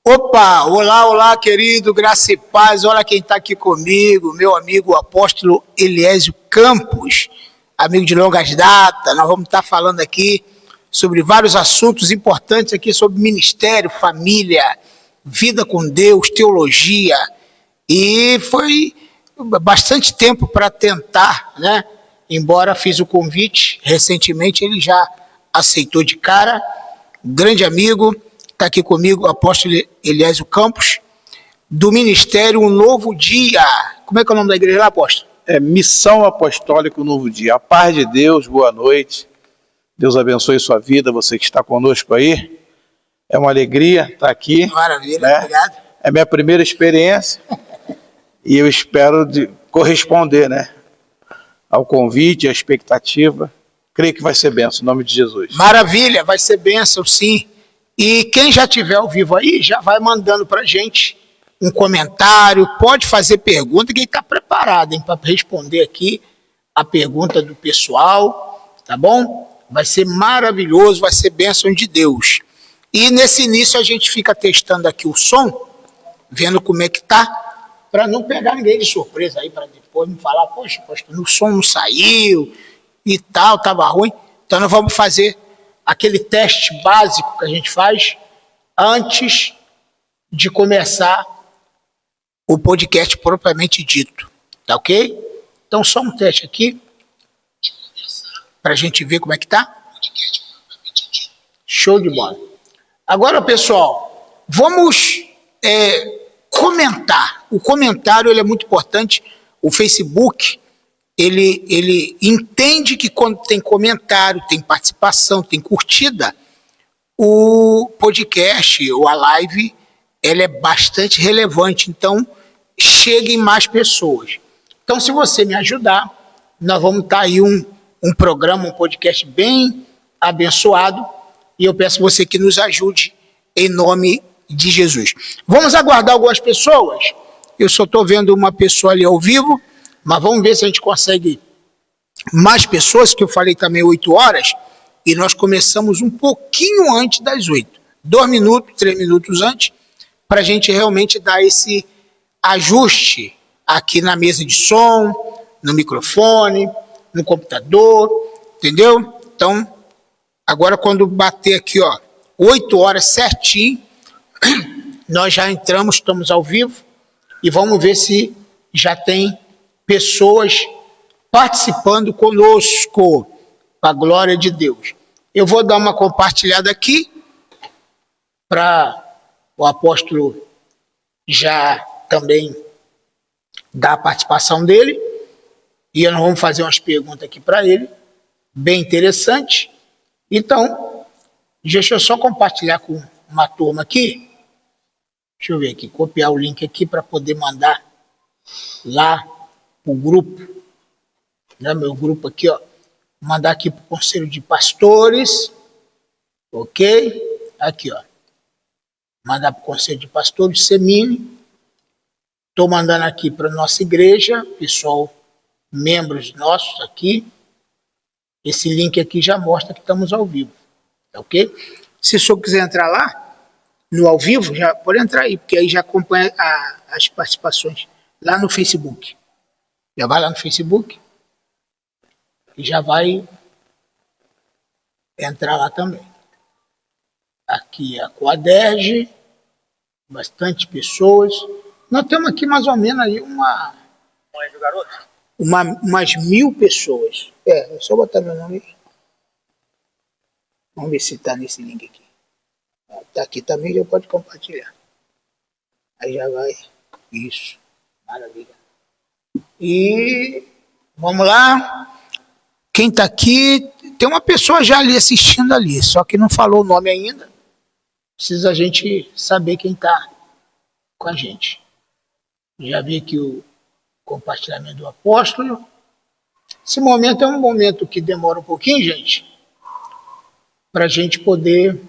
Opa, olá, querido, graça e paz. Olha quem está aqui comigo, meu amigo, o apóstolo Eliésio Campos, amigo de longas datas. Nós vamos estar falando aqui sobre vários assuntos importantes aqui sobre ministério, família, vida com Deus, teologia. E foi bastante tempo para tentar, né? Embora fiz o convite, recentemente ele já aceitou de cara. Grande amigo. Está aqui comigo o apóstolo Eliésio Campos, do Ministério Um Novo Dia. Como é que é o nome da igreja lá, apóstolo? Missão Apostólica Um Novo Dia. A paz de Deus, boa noite. Deus abençoe sua vida, você que está conosco aí. É uma alegria estar aqui. Maravilha, né? Obrigado. É minha primeira experiência e eu espero corresponder, né, ao convite, à expectativa. Creio que vai ser bênção, em nome de Jesus. Maravilha, vai ser bênção, sim. E quem já estiver ao vivo aí, já vai mandando para a gente um comentário, pode fazer pergunta, quem está preparado para responder aqui a pergunta do pessoal, tá bom? Vai ser maravilhoso, vai ser bênção de Deus. E nesse início a gente fica testando aqui o som, vendo como é que tá, para não pegar ninguém de surpresa aí, para depois me falar, poxa, o som não saiu e tal, estava ruim. Então nós vamos fazer aquele teste básico que a gente faz antes de começar o podcast propriamente dito, tá ok? Então só um teste aqui, para a gente ver como é que tá. Show de bola. Agora, pessoal, vamos comentar. O comentário ele é muito importante. O Facebook ele entende que quando tem comentário, tem participação, tem curtida, o podcast ou a live ela é bastante relevante, então chega em mais pessoas. Então, se você me ajudar, nós vamos estar aí um programa, um podcast bem abençoado, e eu peço você que nos ajude em nome de Jesus. Vamos aguardar algumas pessoas. Eu só estou vendo uma pessoa ali ao vivo, mas vamos ver se a gente consegue mais pessoas, que eu falei também 8 horas, e nós começamos um pouquinho antes das 8. 2 minutos, 3 minutos antes, para a gente realmente dar esse ajuste aqui na mesa de som, no microfone, no computador, entendeu? Então, agora quando bater aqui, 8 horas certinho, nós já entramos, estamos ao vivo, e vamos ver se já tem pessoas participando conosco, para a glória de Deus. Eu vou dar uma compartilhada aqui, para o apóstolo já também dar a participação dele, e nós vamos fazer umas perguntas aqui para ele, bem interessante. Então, deixa eu só compartilhar com uma turma aqui, deixa eu ver aqui, copiar o link aqui para poder mandar lá o grupo, né, meu grupo aqui, mandar aqui para o Conselho de Pastores, ok? Aqui, mandar para o Conselho de Pastores, Semine. Estou mandando aqui para a nossa igreja, pessoal, membros nossos aqui. Esse link aqui já mostra que estamos ao vivo, ok? Se o senhor quiser entrar lá, no ao vivo, já pode entrar aí, porque aí já acompanha as participações lá no Facebook. Já vai lá no Facebook e já vai entrar lá também. Aqui a Coaderge, bastante pessoas. Nós temos aqui mais ou menos aí umas 1.000 pessoas. É só botar meu nome aí. Vamos ver se está nesse link aqui. Está aqui também, já pode compartilhar. Aí já vai. Isso. Maravilha. E vamos lá. Quem está aqui, tem uma pessoa já ali assistindo ali, só que não falou o nome ainda. Precisa a gente saber quem está com a gente. Já vi aqui o compartilhamento do apóstolo. Esse momento é um momento que demora um pouquinho, gente, para a gente poder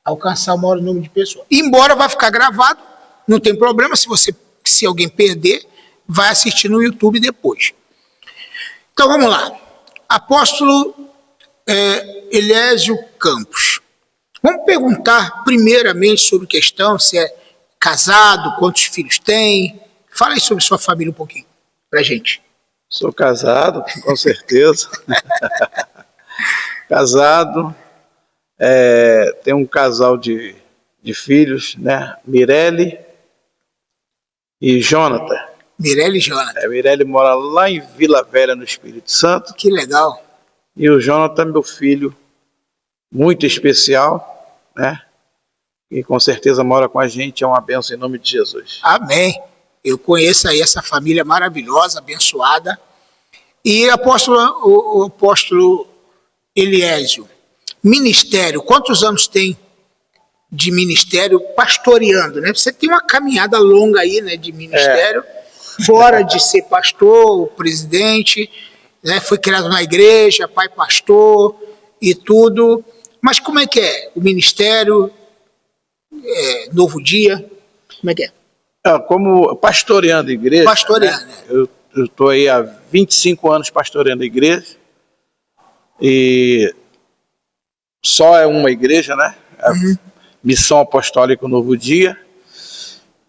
alcançar o maior número de pessoas. Embora vai ficar gravado, não tem problema, se alguém perder, vai assistir no YouTube depois. Então vamos lá. Apóstolo Eliésio Campos. Vamos perguntar primeiramente sobre questão, se é casado, quantos filhos tem. Fala aí sobre sua família um pouquinho pra gente. Sou casado, com certeza. Casado, tenho um casal de filhos, né? Mirelle e Jonathan. Mirelle e Jonathan. Mirelle mora lá em Vila Velha, no Espírito Santo. Que legal. E o Jonathan, meu filho, muito especial, né? E com certeza mora com a gente, é uma bênção em nome de Jesus. Amém. Eu conheço aí essa família maravilhosa, abençoada. E o apóstolo Eliésio, ministério, quantos anos tem de ministério pastoreando, né? Você tem uma caminhada longa aí, né, de ministério, fora de ser pastor, presidente, né? Foi criado na igreja, pai pastor e tudo. Mas como é que é o ministério, Novo Dia, como é que é? Como pastoreando a igreja, Pastoreando, né? Eu estou aí há 25 anos pastoreando a igreja, e só é uma igreja, né? Missão Apostólica Novo Dia,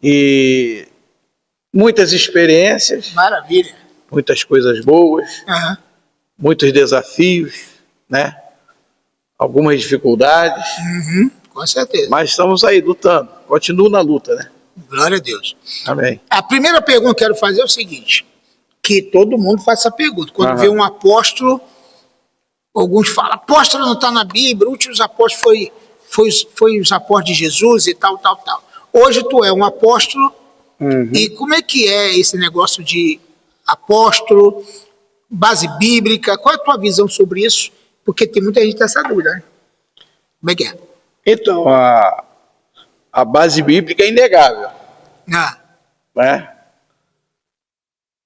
e muitas experiências, Maravilha. muitas coisas boas, muitos desafios, né? Algumas dificuldades, Com certeza. mas estamos aí lutando, continuo na luta, né? Glória a Deus. Amém. A primeira pergunta que eu quero fazer é o seguinte, que todo mundo faz essa pergunta. Quando vê um apóstolo, alguns falam, apóstolo não está na Bíblia, o último apóstolo foi os apóstolos de Jesus e tal. Hoje tu é um apóstolo, e como é que é esse negócio de apóstolo, base bíblica, qual é a tua visão sobre isso? Porque tem muita gente nessa dúvida, né? Como é que é? Então, a base bíblica é inegável, né?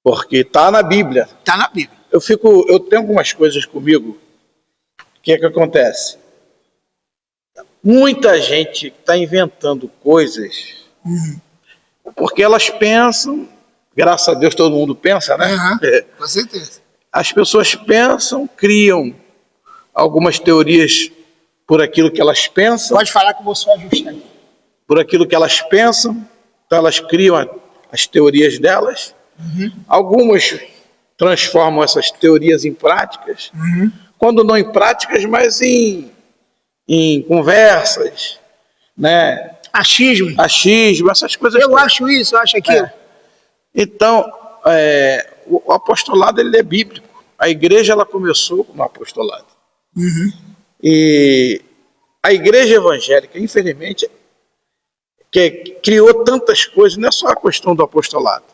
Porque está na Bíblia. Está na Bíblia. Eu tenho algumas coisas comigo. O que é que acontece? Muita gente está inventando coisas porque elas pensam, graças a Deus todo mundo pensa, né? Com certeza. As pessoas pensam, criam algumas teorias por aquilo que elas pensam. Pode falar que eu vou só ajustar aqui. Por aquilo que elas pensam, então elas criam as teorias delas. Algumas transformam essas teorias em práticas, quando não em práticas, mas em conversas, né? Achismo, essas coisas. Eu acho isso, eu acho aquilo. Então, o apostolado ele é bíblico. A igreja ela começou como apostolado. E a igreja evangélica, infelizmente, que criou tantas coisas, não é só a questão do apostolado.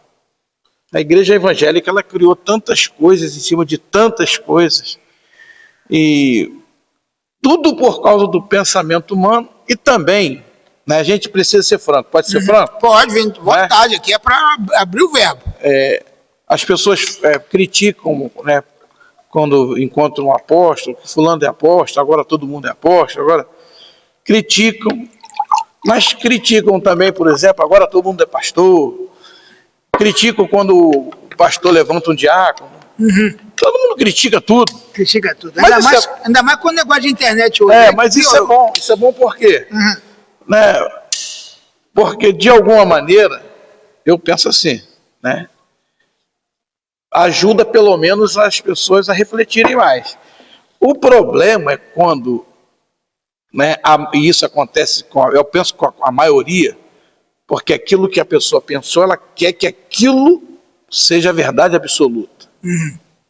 A igreja evangélica ela criou tantas coisas em cima de tantas coisas, e tudo por causa do pensamento humano. E também, né, a gente precisa ser franco. Pode ser franco? Pode, vem vontade, aqui é para abrir o verbo. As pessoas criticam, né, quando encontram um apóstolo, que fulano é apóstolo, agora todo mundo é apóstolo, agora criticam. Mas criticam também, por exemplo, agora todo mundo é pastor. Criticam quando o pastor levanta um diácono. Todo mundo critica tudo. Critica tudo. Mas Ainda mais com o negócio de internet hoje. Mas isso é bom. Isso é bom por quê? Né? Porque, de alguma maneira, eu penso assim, né? Ajuda pelo menos as pessoas a refletirem mais. O problema é quando, né, e isso acontece, eu penso com a maioria, porque aquilo que a pessoa pensou, ela quer que aquilo seja a verdade absoluta.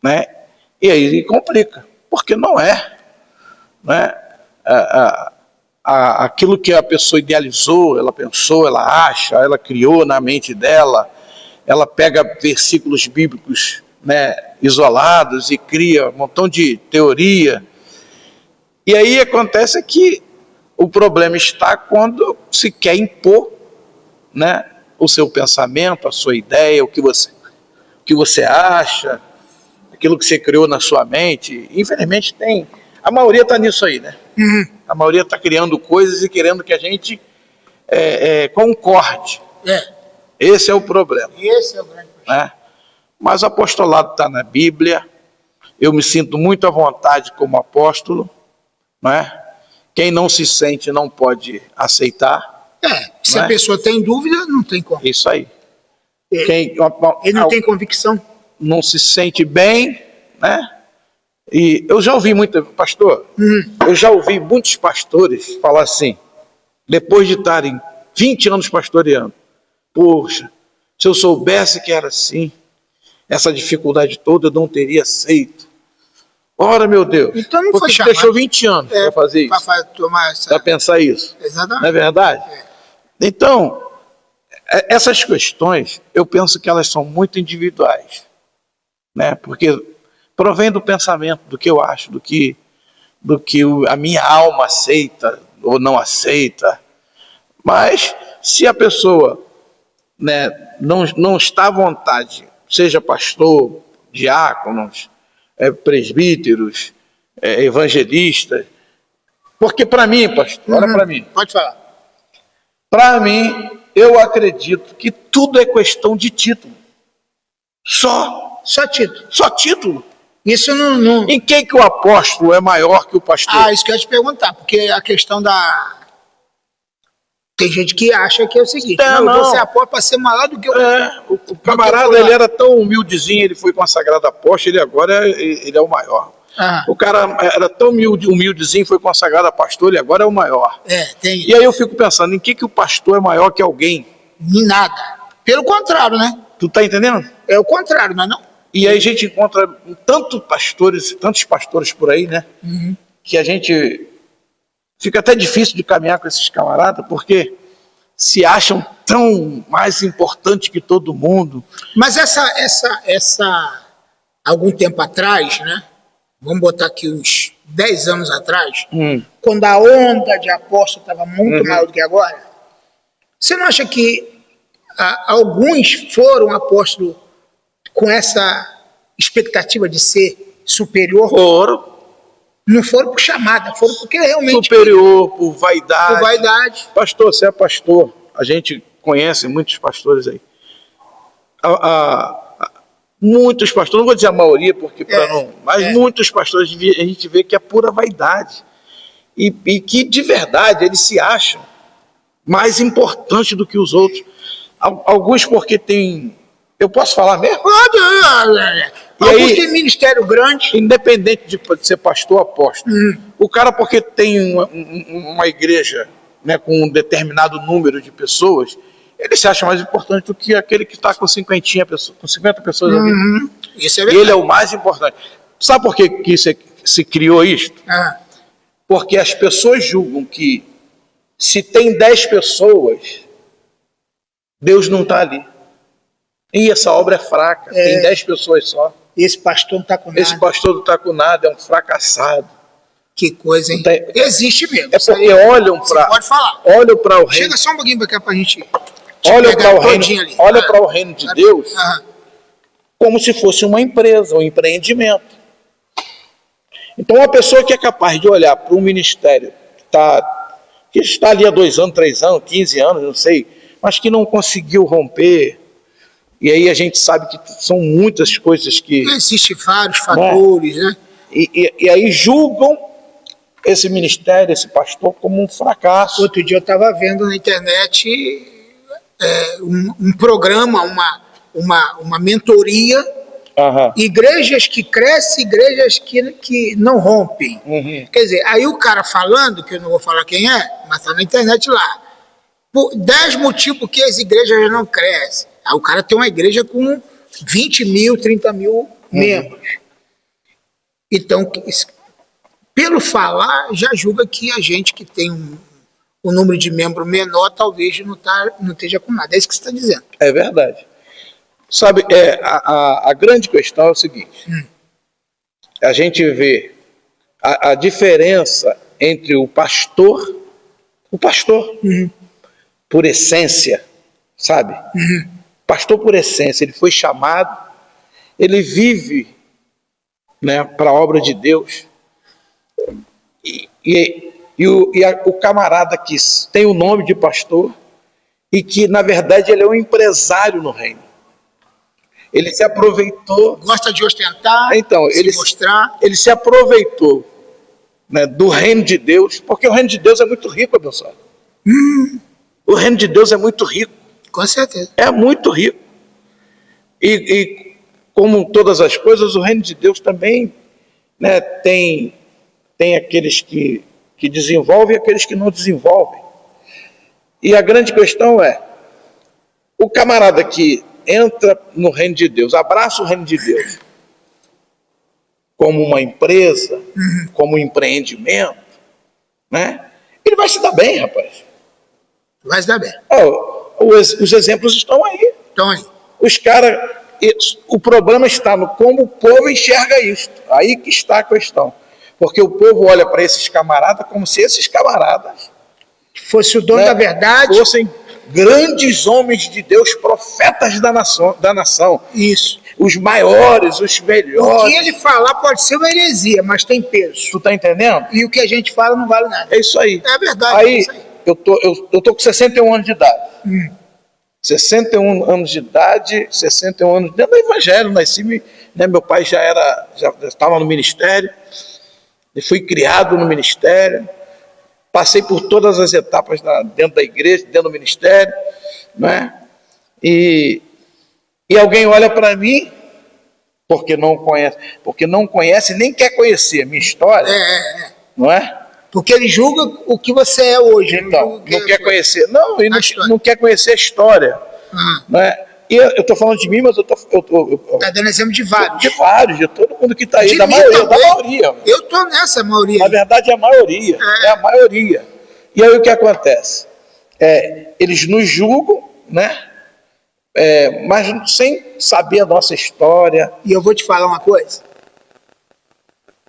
Né? E aí complica, porque não é. Né? Aquilo que a pessoa idealizou, ela pensou, ela acha, ela criou na mente dela, ela pega versículos bíblicos, né, isolados e cria um montão de teoria. E aí acontece que o problema está quando se quer impor, né, o seu pensamento, a sua ideia, o que você acha, aquilo que você criou na sua mente. Infelizmente a maioria está nisso aí, né? A maioria está criando coisas e querendo que a gente concorde. Esse é o problema. Esse é o grande problema. Né? Mas o apostolado está na Bíblia. Eu me sinto muito à vontade como apóstolo, né? Quem não se sente não pode aceitar. Se a pessoa tem dúvida, não tem como. Isso aí. Ele não tem convicção. Não se sente bem, né? E eu já ouvi eu já ouvi muitos pastores falar assim, depois de estarem 20 anos pastoreando, poxa, se eu soubesse que era assim, essa dificuldade toda eu não teria aceito. Ora, meu Deus, então não porque foi deixou 20 anos para fazer isso, para pensar isso. Exatamente. Não é verdade? Então, essas questões, eu penso que elas são muito individuais, né? Porque provém do pensamento, do que eu acho, do que a minha alma aceita ou não aceita. Mas se a pessoa, né, não está à vontade, seja pastor, diáconos, presbíteros, evangelistas, porque para mim, pastor, olha para mim. Pode falar. Para mim, eu acredito que tudo é questão de título. Só título. Só título. Isso não... Em que o apóstolo é maior que o pastor? Isso que eu ia te perguntar, porque a questão da... Tem gente que acha que é o seguinte, você é apóstolo para ser maior do que o camarada, ele era tão humildezinho, ele foi consagrado apóstolo, ele agora ele é o maior. O cara era tão humildezinho, foi consagrado a pastor, ele agora é o maior. E aí eu fico pensando, em que o pastor é maior que alguém? Em nada. Pelo contrário, né? Tu tá entendendo? É o contrário, não é não? E aí a gente encontra tantos pastores por aí, né? Que a gente fica até difícil de caminhar com esses camaradas, porque se acham tão mais importantes que todo mundo. Mas algum tempo atrás, né? Vamos botar aqui uns 10 anos atrás, quando a onda de apóstolo estava muito maior do que agora, você não acha que alguns foram apóstolos com essa expectativa de ser superior? Foram. Não foram por chamada, foram porque realmente... Superior, por vaidade. Por vaidade. Pastor, você é pastor. A gente conhece muitos pastores aí. Muitos pastores, não vou dizer a maioria, porque mas muitos pastores a gente vê que é pura vaidade. E que, de verdade, eles se acham mais importantes do que os outros. Alguns porque tem... Eu posso falar mesmo? Pode. E alguns aí, têm ministério grande. Independente de ser pastor ou apóstolo. O cara, porque tem uma igreja, né, com um determinado número de pessoas, ele se acha mais importante do que aquele que está com 50 pessoas ali. Isso é verdade. Ele é o mais importante. Sabe por que se criou isto? Porque as pessoas julgam que se tem 10 pessoas, Deus não está ali. E essa obra é fraca, tem 10 pessoas só. Esse pastor não está com nada. Esse pastor não está com nada, é um fracassado. Que coisa, hein? Existe mesmo. É porque olham para... Pode falar. Olham para o reino... Chega só um pouquinho para cá para a gente... Olha para o reino de Deus como se fosse uma empresa, um empreendimento. Então, uma pessoa que é capaz de olhar para um ministério que está ali há 2 anos, 3 anos, 15 anos, não sei, mas que não conseguiu romper, e aí a gente sabe que são muitas coisas que... Existem vários fatores, né? E aí julgam esse ministério, esse pastor, como um fracasso. Outro dia eu estava vendo na internet um programa, uma mentoria, igrejas que crescem, igrejas que não rompem. Quer dizer, aí o cara falando, que eu não vou falar quem é, mas está na internet lá, por 10 motivos por que as igrejas não crescem. Aí o cara tem uma igreja com 20 mil, 30 mil membros. Então, pelo falar, já julga que a gente que tem um número de membros menor, talvez não esteja com nada. É isso que você está dizendo. É verdade. Sabe, a grande questão é o seguinte. A gente vê a diferença entre o pastor, por essência, sabe? Pastor por essência, ele foi chamado, ele vive, né, para a obra de Deus. E o camarada que tem o nome de pastor e que, na verdade, ele é um empresário no reino. Ele se aproveitou... Gosta de ostentar, então, se mostrar. Ele se aproveitou né, do reino de Deus, porque o reino de Deus é muito rico, abençoado. O reino de Deus é muito rico. Com certeza. É muito rico. E como todas as coisas, o reino de Deus também, né, tem aqueles que desenvolvem e aqueles que não desenvolvem. E a grande questão é, o camarada que entra no reino de Deus, abraça o reino de Deus como uma empresa, como um empreendimento, né? Ele vai se dar bem, rapaz. Vai se dar bem. Os exemplos estão aí. Então aí. Os caras, o problema está no como o povo enxerga isso. Aí que está a questão. Porque o povo olha para esses camaradas como se esses camaradas fosse o dono, né, da verdade, fossem grandes homens de Deus, profetas da nação. Isso. Os maiores, os melhores. O que ele falar pode ser uma heresia, mas tem peso. Tu tá entendendo? E o que a gente fala não vale nada. É isso aí. É verdade. Aí, é isso aí. Eu tô com 61 anos de idade. 61 anos de idade, 61 anos dentro do evangelho, nasci, né, meu pai já estava no ministério, e fui criado no ministério, passei por todas as etapas dentro da igreja, dentro do ministério, né? E alguém olha para mim, porque não conhece, nem quer conhecer a minha história, não é? Porque ele julga o que você é hoje. Então, não quer conhecer. Não, ele não quer conhecer a história. Né? E eu estou falando de mim, mas eu está dando exemplo de vários. De vários, de todo mundo que está aí, da maioria. Eu estou nessa maioria. Na verdade, é a maioria. É a maioria. E aí o que acontece? Eles nos julgam, né? Mas sem saber a nossa história. E eu vou te falar uma coisa.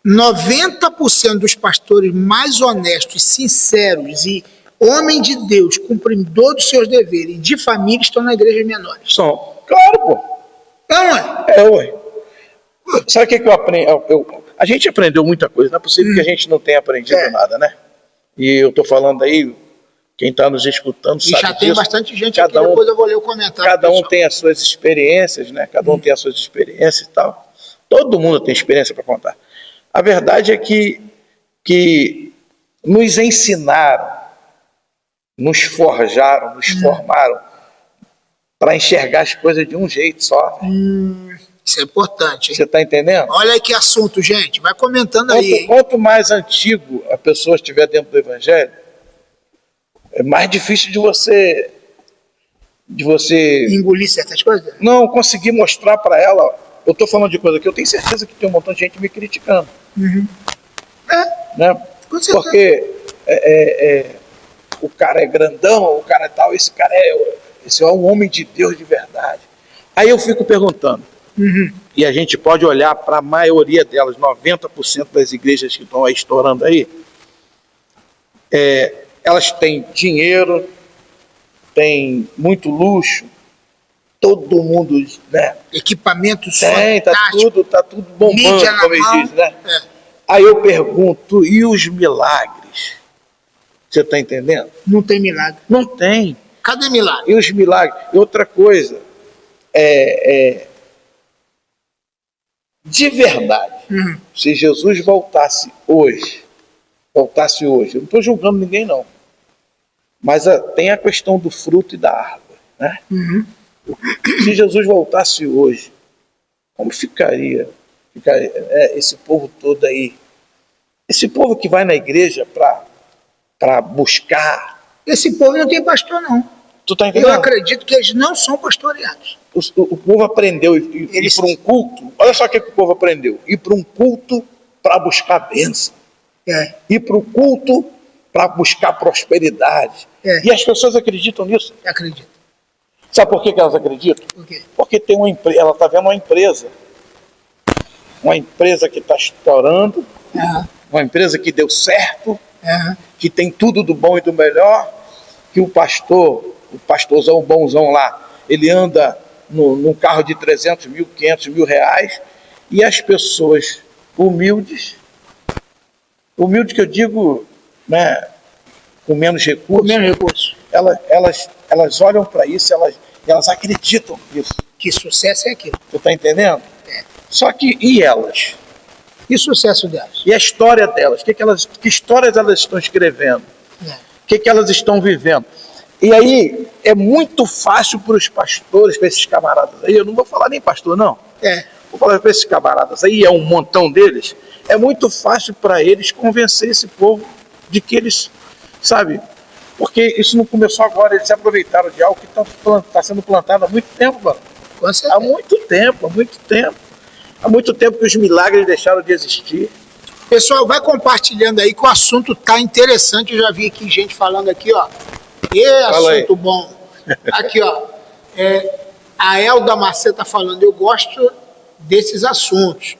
90% dos pastores mais honestos, sinceros e homens de Deus, cumpridor dos seus deveres de família, estão na igreja menores. São. Claro, pô. Não, ué. Sabe o que eu aprendi? A gente aprendeu muita coisa. Não é possível que a gente não tenha aprendido nada, né? E eu estou falando aí, quem está nos escutando sabe disso. E já tem bastante gente aqui, depois eu vou ler o comentário. Cada um tem as suas experiências, né? Cada um tem as suas experiências e tal. Todo mundo tem experiência para contar. A verdade é que nos ensinaram, nos forjaram, nos formaram para enxergar as coisas de um jeito só. Isso é importante. Hein? Você está entendendo? Olha aí que assunto, gente. Vai comentando aí. Quanto mais antigo a pessoa estiver dentro do evangelho, é mais difícil de você engolir certas coisas? Não, conseguir mostrar para ela. Eu estou falando de coisa que eu tenho certeza que tem um montão de gente me criticando. Né? Com certeza. Porque o cara é grandão, o cara é tal, esse é um homem de Deus de verdade. Aí eu fico perguntando, e a gente pode olhar para a maioria delas, 90% das igrejas que estão aí estourando aí, elas têm dinheiro, têm muito luxo, todo mundo, né? Equipamento tá tudo bombando, como eles dizem, né? Aí eu pergunto, e os milagres? Você está entendendo? Não tem milagre. Não tem. Cadê milagre? E os milagres? E outra coisa, de verdade, se Jesus voltasse hoje, eu não estou julgando ninguém não, mas tem a questão do fruto e da árvore, né? Se Jesus voltasse hoje, como ficaria esse povo todo aí? Esse povo que vai na igreja para buscar. Esse povo não tem pastor, não. Tu tá entendendo? Eu acredito que eles não são pastoreados. O povo aprendeu ir para um culto. Olha só o que o povo aprendeu: ir para um culto para buscar bênção. Ir para o culto para buscar prosperidade. E as pessoas acreditam nisso? Acreditam. Sabe por que elas acreditam? Por quê? Porque tem ela está vendo uma empresa que está estourando, uma empresa que deu certo, que tem tudo do bom e do melhor, que o pastorzão bonzão lá, ele anda num carro de 300 mil, 500 mil reais, e as pessoas humildes que eu digo, né, com menos recursos, elas olham para isso, elas acreditam nisso. Que sucesso é aquilo. Você está entendendo? Só que, e elas? E o sucesso delas? E a história delas? Que histórias elas estão escrevendo? O que elas estão vivendo? E aí é muito fácil para os pastores, para esses camaradas aí, eu não vou falar nem pastor não, vou falar para esses camaradas aí, é um montão deles, é muito fácil para eles convencer esse povo de que eles, sabe, porque isso não começou agora, eles se aproveitaram de algo que está sendo plantado há muito tempo, mano. Há muito tempo, há muito tempo que os milagres deixaram de existir. Pessoal, vai compartilhando aí que o assunto está interessante, eu já vi aqui gente falando aqui, ó, assunto bom. Aqui, ó, a Elda Maceta falando, eu gosto desses assuntos.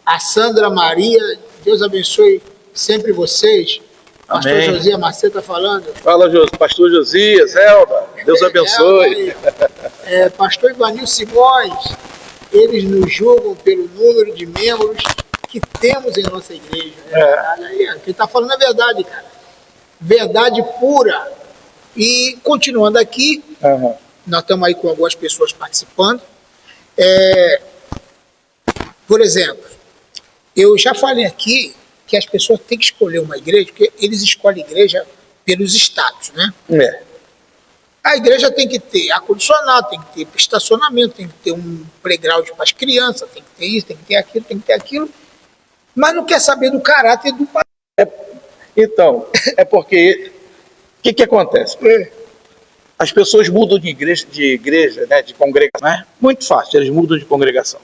A Sandra Maria, Deus abençoe sempre vocês. Pastor Amém. Josias Maceta falando. Fala, Pastor Josias, Elda, Deus abençoe. Pastor Ivanil Simões, eles nos julgam pelo número de membros que temos em nossa igreja. Quem está falando é verdade, cara. Verdade pura. E continuando aqui, nós estamos aí com algumas pessoas participando. Por exemplo, eu já falei aqui que as pessoas têm que escolher uma igreja, porque eles escolhem igreja pelos status, né? A igreja tem que ter ar-condicionado, tem que ter estacionamento, tem que ter um playground para as crianças, tem que ter isso, tem que ter aquilo, tem que ter aquilo, mas não quer saber do caráter do pastor. Então, é porque o que acontece? As pessoas mudam de igreja, né, de congregação, né? Muito fácil, eles mudam de congregação.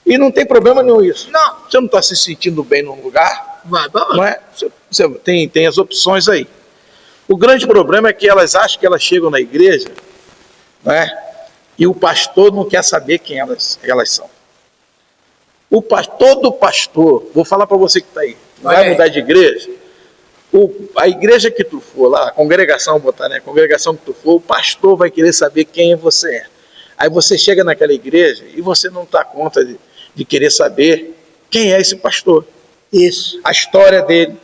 E não tem problema nenhum isso. Não. Você não está se sentindo bem num lugar, não é? Você tem as opções aí. O grande problema é que elas acham que elas chegam na igreja, né, e o pastor não quer saber quem elas são. Todo pastor, vou falar para você que está aí, vai mudar de igreja, a igreja que tu for lá, a congregação, botar, né, a congregação que tu for, o pastor vai querer saber quem você é. Aí você chega naquela igreja e você não dá conta de querer saber quem é esse pastor. Isso. A história dele.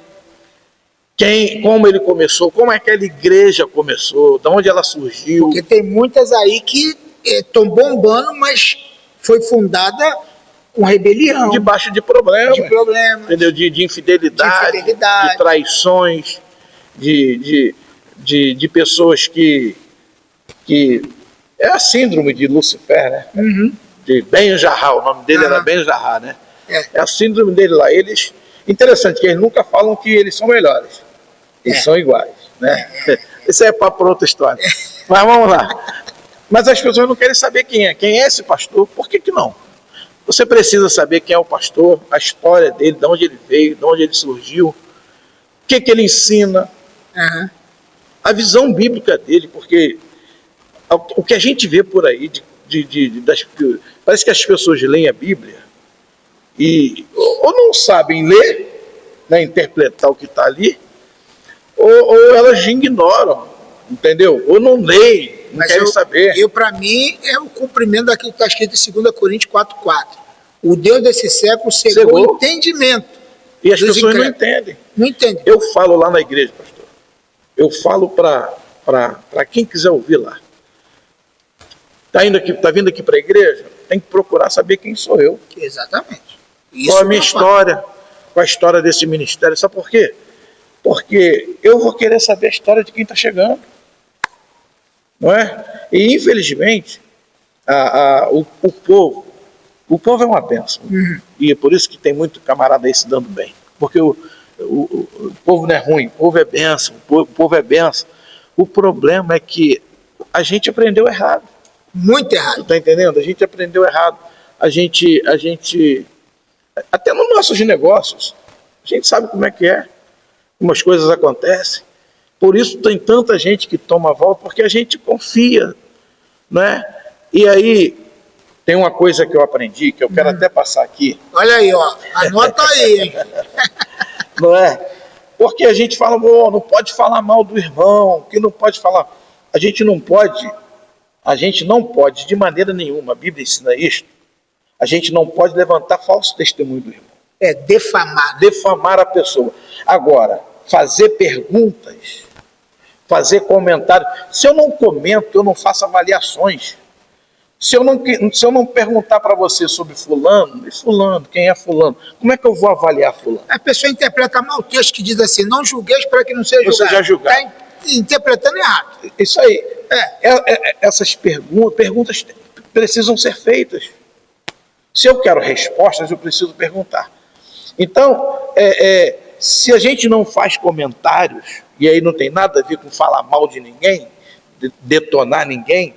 Como ele começou, como aquela igreja começou, de onde ela surgiu. Porque tem muitas aí que estão bombando, mas foi fundada com rebelião. Debaixo de problemas. Entendeu? De infidelidade, de traições, de pessoas que... É a síndrome de Lucifer, né? De Ben-Jarrah, o nome dele era Ben-Jarrah, né? É a síndrome dele lá. Interessante que eles nunca falam que eles são melhores. Eles são iguais, né? Isso é para outra história. Mas vamos lá. Mas as pessoas não querem saber quem é. Quem é esse pastor? Por que não? Você precisa saber quem é o pastor, a história dele, de onde ele veio, de onde ele surgiu, o que ele ensina, a visão bíblica dele, porque o que a gente vê por aí, parece que as pessoas leem a Bíblia e ou não sabem ler, né, interpretar o que está ali, ou elas ignoram, entendeu? Ou não leem, não querem saber. Para mim, é o cumprimento daquilo que está escrito em 2 Coríntios 4:4. O Deus desse século cegou o entendimento. E as pessoas não entendem. Não entendem. Eu falo lá na igreja, pastor. Eu falo para quem quiser ouvir lá. Está vindo aqui para a igreja? Tem que procurar saber quem sou eu. Exatamente. Qual a minha história? Qual a história desse ministério? Sabe por quê? Porque eu vou querer saber a história de quem está chegando. Não é? E, infelizmente, o povo é uma bênção. E é por isso que tem muito camarada aí se dando bem. Porque o povo não é ruim, o povo é bênção, o povo é bênção. O problema é que a gente aprendeu errado. Muito errado. Está entendendo? A gente aprendeu errado. A gente, até nos nossos negócios, a gente sabe como é que é. Como as coisas acontecem. Por isso tem tanta gente que toma a volta, porque a gente confia, né? E aí, tem uma coisa que eu aprendi, que eu quero até passar aqui. Olha aí, ó. Anota aí, hein? Não é? Porque a gente fala, não pode falar mal do irmão, que não pode falar. A gente não pode, de maneira nenhuma, a Bíblia ensina isto, a gente não pode levantar falso testemunho do irmão. Defamar. Defamar a pessoa. Agora, fazer perguntas, fazer comentários. Se eu não comento, eu não faço avaliações. Se eu não perguntar para você sobre fulano, e fulano, quem é fulano, como é que eu vou avaliar fulano? A pessoa interpreta mal o texto que diz assim, não julgueis para que não seja julgado. Você já julgar. Está interpretando errado. Isso aí. Essas perguntas precisam ser feitas. Se eu quero respostas, eu preciso perguntar. Então, se a gente não faz comentários, e aí não tem nada a ver com falar mal de ninguém, detonar ninguém,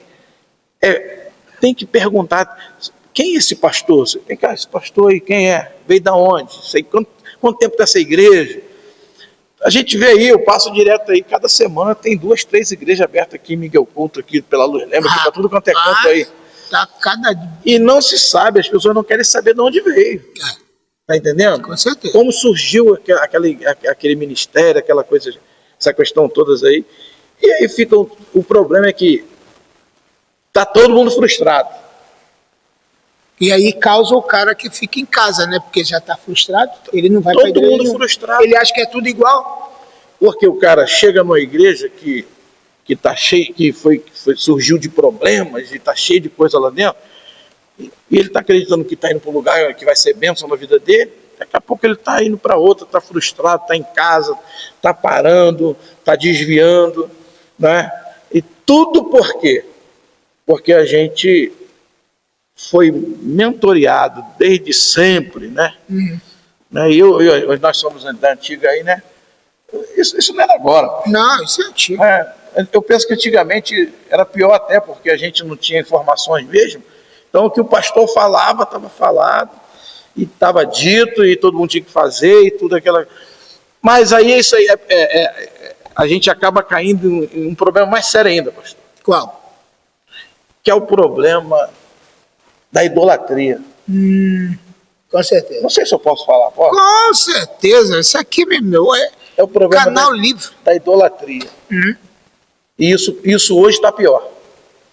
tem que perguntar, quem é esse pastor? Vem cá, esse pastor aí, quem é? Veio da onde? Sei quanto tempo dessa igreja? A gente vê aí, eu passo direto aí, cada semana tem 2, 3 igrejas abertas aqui em Miguel Couto, aqui pela Luz Lembra, aqui pra tudo quanto é canto aí. Tá E não se sabe, as pessoas não querem saber de onde veio. Tá entendendo? Com certeza. Como surgiu aquele ministério, aquela coisa, essa questão todas aí. E aí fica o problema é que tá todo mundo frustrado. E aí causa o cara que fica em casa, né? Porque já está frustrado, ele não vai Todo pra igreja mundo nenhuma. frustrado. Ele acha que é tudo igual. Porque o cara chega numa igreja que tá cheio, surgiu de problemas e tá cheio de coisa lá dentro, e ele está acreditando que está indo para um lugar que vai ser bênção na vida dele. Daqui a pouco ele está indo para outra, está frustrado, está em casa, está parando, está desviando, né? E tudo por quê? Porque a gente foi mentoreado desde sempre, né? Nós somos da antiga aí, né? Isso não era agora. Não, isso é antigo. Eu penso que antigamente era pior até, porque a gente não tinha informações mesmo. Então o que o pastor falava, estava falado, e estava dito, e todo mundo tinha que fazer, e tudo aquela... Mas aí isso aí a gente acaba caindo em um problema mais sério ainda, pastor. Qual? Que é o problema da idolatria. Com certeza. Não sei se eu posso falar, pode? Com certeza. Isso aqui, meu, é o problema canal livre. Da idolatria. E isso hoje está pior.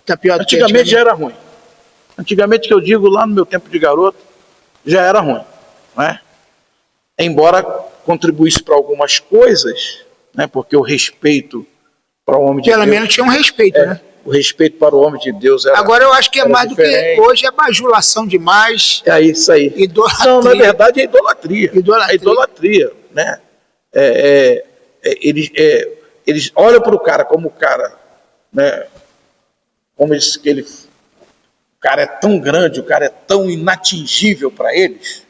Está pior do que antigamente já era ruim. Antigamente, que eu digo, lá no meu tempo de garoto, já era ruim, né? Embora contribuísse para algumas coisas, né? Porque o respeito para o homem de Deus... Pelo menos tinha um respeito, né? O respeito para o homem de Deus era... Agora eu acho que é mais diferente. do que hoje, é bajulação demais. É isso aí. Idolatria. Não, na verdade é idolatria. É idolatria, né? Eles olham para o cara como o cara, né? Como o cara é tão grande, o cara é tão inatingível para eles,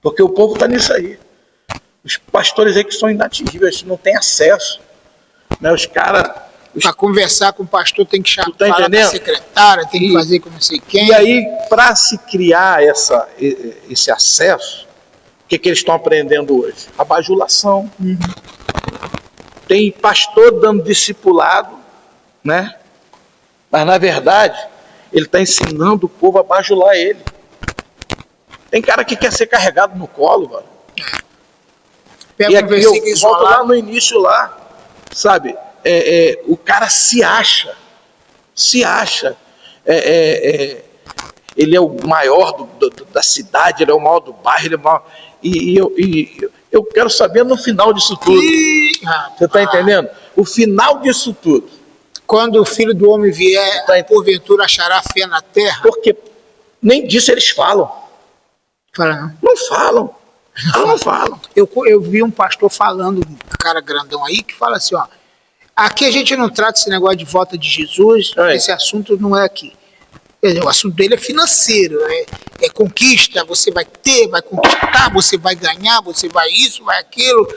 porque o povo está nisso aí. Os pastores aí que são inatingíveis, não têm acesso, né? Os caras... Para conversar com o pastor tem que falar entendendo? com a secretária, tem que fazer com não sei quem. E aí, para se criar esse acesso, o que eles estão aprendendo hoje? A bajulação. Tem pastor dando discipulado, né? Mas na verdade, ele está ensinando o povo a bajular ele. Tem cara que quer ser carregado no colo, mano. E aqui eu volto lá no início lá, sabe? O cara se acha. Ele é o maior da cidade, ele é o maior do bairro, ele é o maior... E eu quero saber no final disso tudo. Você está entendendo? O final disso tudo. Quando o Filho do Homem vier, porventura achará fé na terra. Porque nem disso eles falam. Fala, não falam. Não falam. Eu vi um pastor falando, um cara grandão aí, que fala assim, ó, aqui a gente não trata esse negócio de volta de Jesus, esse assunto não é aqui. O assunto dele é financeiro, é conquista, você vai ter, vai conquistar, você vai ganhar, você vai isso, vai aquilo,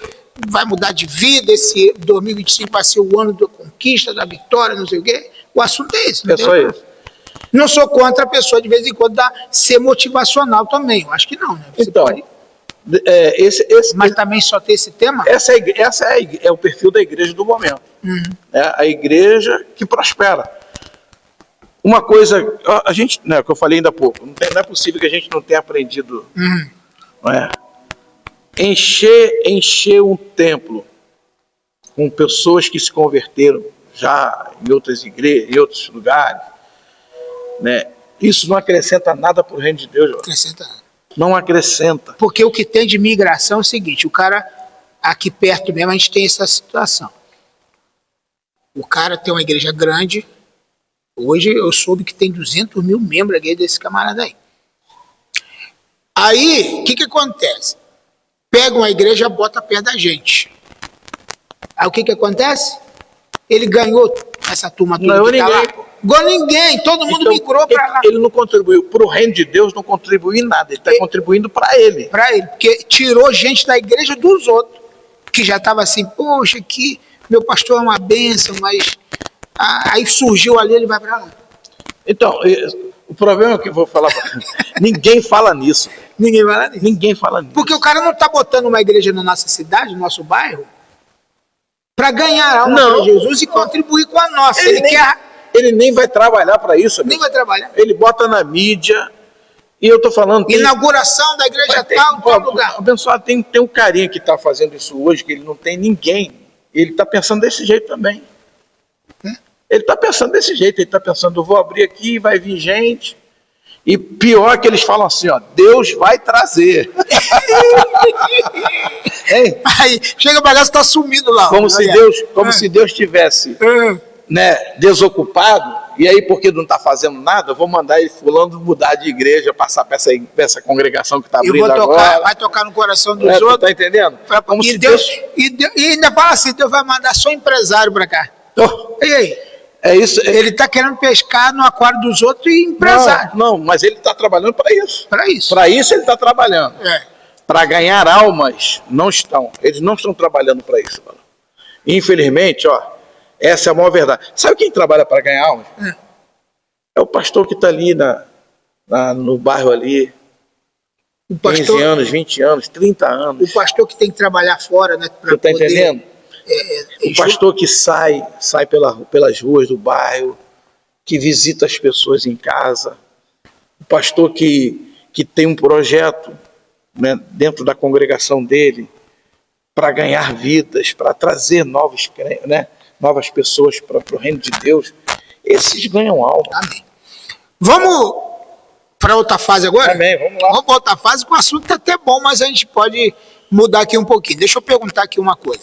vai mudar de vida, esse 2025 vai ser o ano da conquista, da vitória, não sei o quê. O assunto é esse. É só isso. Não sou contra a pessoa, de vez em quando, ser motivacional também, eu acho que não, né? Você então, pode... Mas também só ter esse tema? Essa é o perfil da igreja do momento. É a igreja que prospera. Uma coisa, a gente, né, que eu falei ainda há pouco, não é possível que a gente não tenha aprendido, não é? Encher um templo com pessoas que se converteram já em outras igrejas, em outros lugares, né? Isso não acrescenta nada para o reino de Deus. Acrescenta. Não acrescenta. Porque o que tem de migração é o seguinte, o cara, aqui perto mesmo, a gente tem essa situação. O cara tem uma igreja grande, Hoje eu soube que tem 200 mil membros aqui desse camarada aí. Aí, o que acontece? Pegam a igreja e bota perto da gente. Aí o que acontece? Ele ganhou essa turma toda Não, que tá lá. ninguém. Ganhou ninguém, todo mundo Então, migrou para lá. ele não contribuiu para o reino de Deus, não contribuiu em nada. Ele está contribuindo para ele. Para ele, porque tirou gente da igreja dos outros, que já estava assim, poxa, aqui meu pastor é uma bênção, mas aí surgiu ali, ele vai para lá. Então, o problema é que eu vou falar, ninguém fala nisso. Ninguém vai lá nisso. Ninguém fala nisso. Porque o cara não está botando uma igreja na nossa cidade, no nosso bairro, para ganhar alma para Jesus e contribuir com a nossa. Ele nem vai trabalhar para isso. Nem vai trabalhar. Ele bota na mídia. E eu estou falando... Inauguração da igreja tal, em tal lugar. Abençoado, tem um carinha que está fazendo isso hoje, que ele não tem ninguém. Ele está pensando desse jeito também. Ele está pensando desse jeito. Ele está pensando, eu vou abrir aqui, vai vir gente. E pior que eles falam assim, ó, Deus vai trazer. Aí chega pra cá, você tá sumido lá. Como se Deus tivesse desocupado, e aí porque não está fazendo nada, eu vou mandar ele fulano mudar de igreja, passar para essa congregação que está abrindo agora. Vai tocar no coração dos outros. Tá entendendo? Como e ainda fala assim, Deus vai mandar só empresário para cá. E aí? É isso. Ele está querendo pescar no aquário dos outros e empresário. Não, mas ele está trabalhando para isso. Para isso. Para isso ele está trabalhando. Para ganhar almas, não estão. Eles não estão trabalhando para isso. Mano. Infelizmente, ó, essa é a maior verdade. Sabe quem trabalha para ganhar almas? É o pastor que está ali no bairro ali. O pastor, 15 anos, 20 anos, 30 anos. O pastor que tem que trabalhar fora, né? Você está entendendo? O pastor que sai pelas ruas do bairro, que visita as pessoas em casa, o pastor que tem um projeto, né, dentro da congregação dele para ganhar vidas, para trazer novas pessoas para o reino de Deus, esses ganham alma. Amém. Vamos para outra fase agora? Amém, vamos lá. Vamos para outra fase, que o assunto está até bom, mas a gente pode mudar aqui um pouquinho. Deixa eu perguntar aqui uma coisa.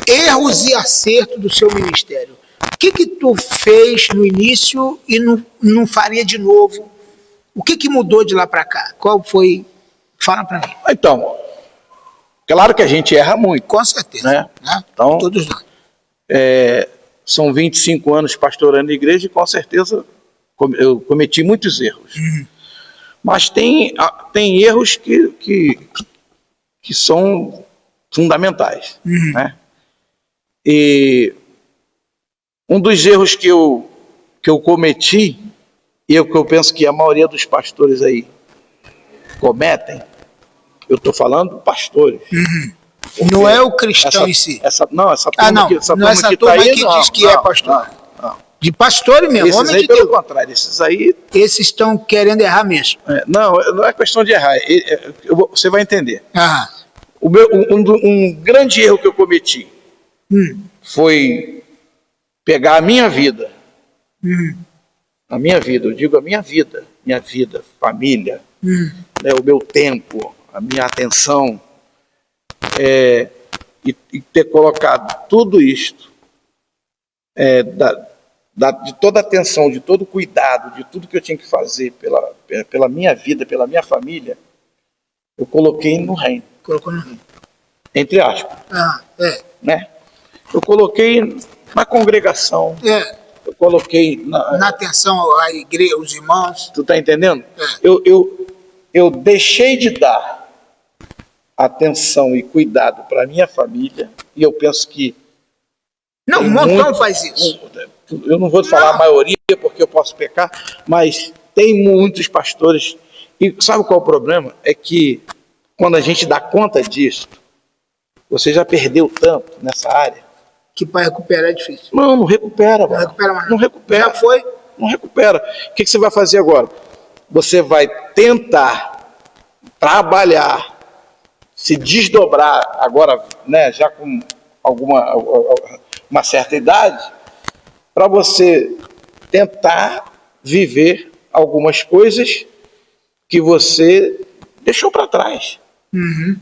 Erros e acertos do seu ministério. O que tu fez no início e não faria de novo? O que mudou de lá para cá? Qual foi? Fala para mim. Então, claro que a gente erra muito. Com certeza. Né? Então, todos nós. São 25 anos pastorando a igreja e com certeza eu cometi muitos erros. Mas tem erros que são fundamentais. Né? E um dos erros que eu cometi, e que eu penso que a maioria dos pastores aí cometem, eu estou falando pastores. Não é o cristão em si. Essa turma que está aí, que diz que é pastor. Não. De pastores mesmo, esses homem aí, de pelo Deus. contrário, esses aí... Esses estão querendo errar mesmo. Não é questão de errar. Você vai entender. Um grande erro que eu cometi foi pegar a minha vida. A minha vida, eu digo a minha vida, família, né, o meu tempo, a minha atenção, e ter colocado tudo isto, de toda a atenção, de todo o cuidado, de tudo que eu tinha que fazer pela minha vida, pela minha família, eu coloquei no reino. Colocou no reino. Entre aspas. Né? Eu coloquei na congregação. Eu coloquei na atenção à igreja, os irmãos. Tu tá entendendo? Eu deixei de dar atenção e cuidado para minha família, e eu penso que um montão faz isso. Eu não vou falar a maioria porque eu posso pecar, mas tem muitos pastores. E sabe qual é o problema? É que quando a gente dá conta disso, você já perdeu tanto nessa área que para recuperar é difícil. Não recupera. Não recupera mais. Não recupera. Já foi? Não recupera. O que você vai fazer agora? Você vai tentar trabalhar, se desdobrar agora, né, já com uma certa idade, para você tentar viver algumas coisas que você deixou para trás.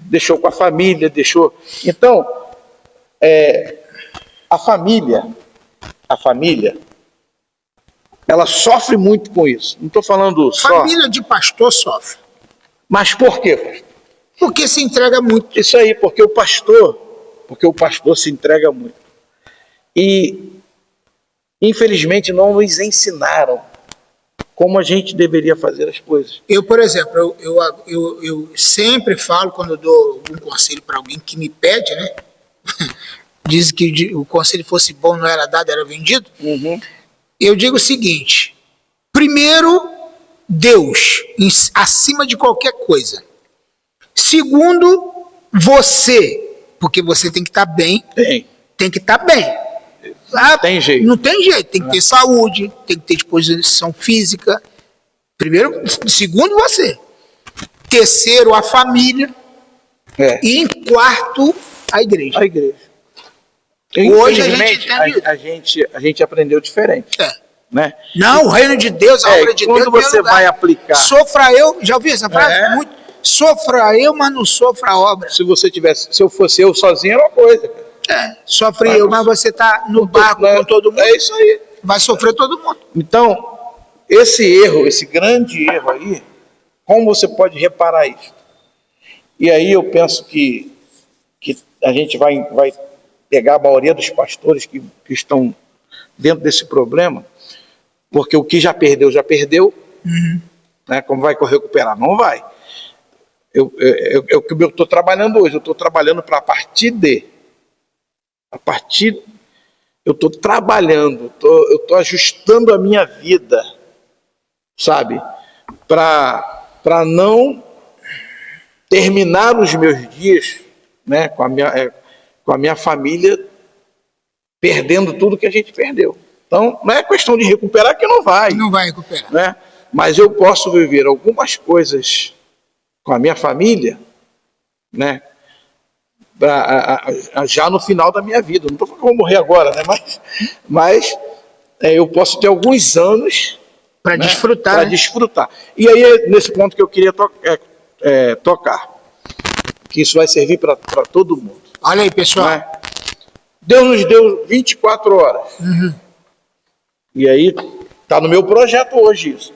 Deixou com a família, deixou... Então, a família, ela sofre muito com isso. Não estou falando só... Família de pastor sofre. Mas por quê, pastor? Porque se entrega muito. Isso aí, porque o pastor se entrega muito. E, infelizmente, não nos ensinaram como a gente deveria fazer as coisas. Eu, por exemplo, eu sempre falo, quando eu dou um conselho para alguém que me pede, né? Diz que o conselho fosse bom, não era dado, era vendido. Uhum. Eu digo o seguinte: primeiro, Deus, acima de qualquer coisa. Segundo, você, porque você tem que estar bem. Tem que estar bem. Tem jeito. Não tem jeito, tem que ter saúde, tem que ter disposição física. Primeiro, segundo, você. Terceiro, a família. E em quarto, a igreja. A igreja. Hoje a gente aprendeu diferente. Né? Não, o reino de Deus, a obra de Deus. Quando você vai aplicar. Sofra eu, já ouviu essa frase? Muito. Sofra eu, mas não sofra a obra. Se eu fosse eu sozinho, era uma coisa. Sofre eu, mas você está no barco com todo mundo. É isso aí. Vai sofrer todo mundo. Então, esse erro, esse grande erro aí, como você pode reparar isso? E aí eu penso que a gente vai pegar a maioria dos pastores que estão dentro desse problema, porque o que já perdeu, né? Como vai recuperar? Não vai. Eu estou trabalhando hoje, eu estou trabalhando para eu estou trabalhando, eu estou ajustando a minha vida, sabe? Para não terminar os meus dias, né, com a minha família perdendo tudo que a gente perdeu. Então, não é questão de recuperar, que não vai. Não vai recuperar. Né? Mas eu posso viver algumas coisas com a minha família, né, já no final da minha vida. Não estou falando que eu vou morrer agora, né, mas eu posso ter alguns anos para desfrutar. Para desfrutar. E aí é nesse ponto que eu queria tocar. Que isso vai servir para todo mundo. Olha aí, pessoal. Né? Deus nos deu 24 horas. E aí está no meu projeto hoje isso.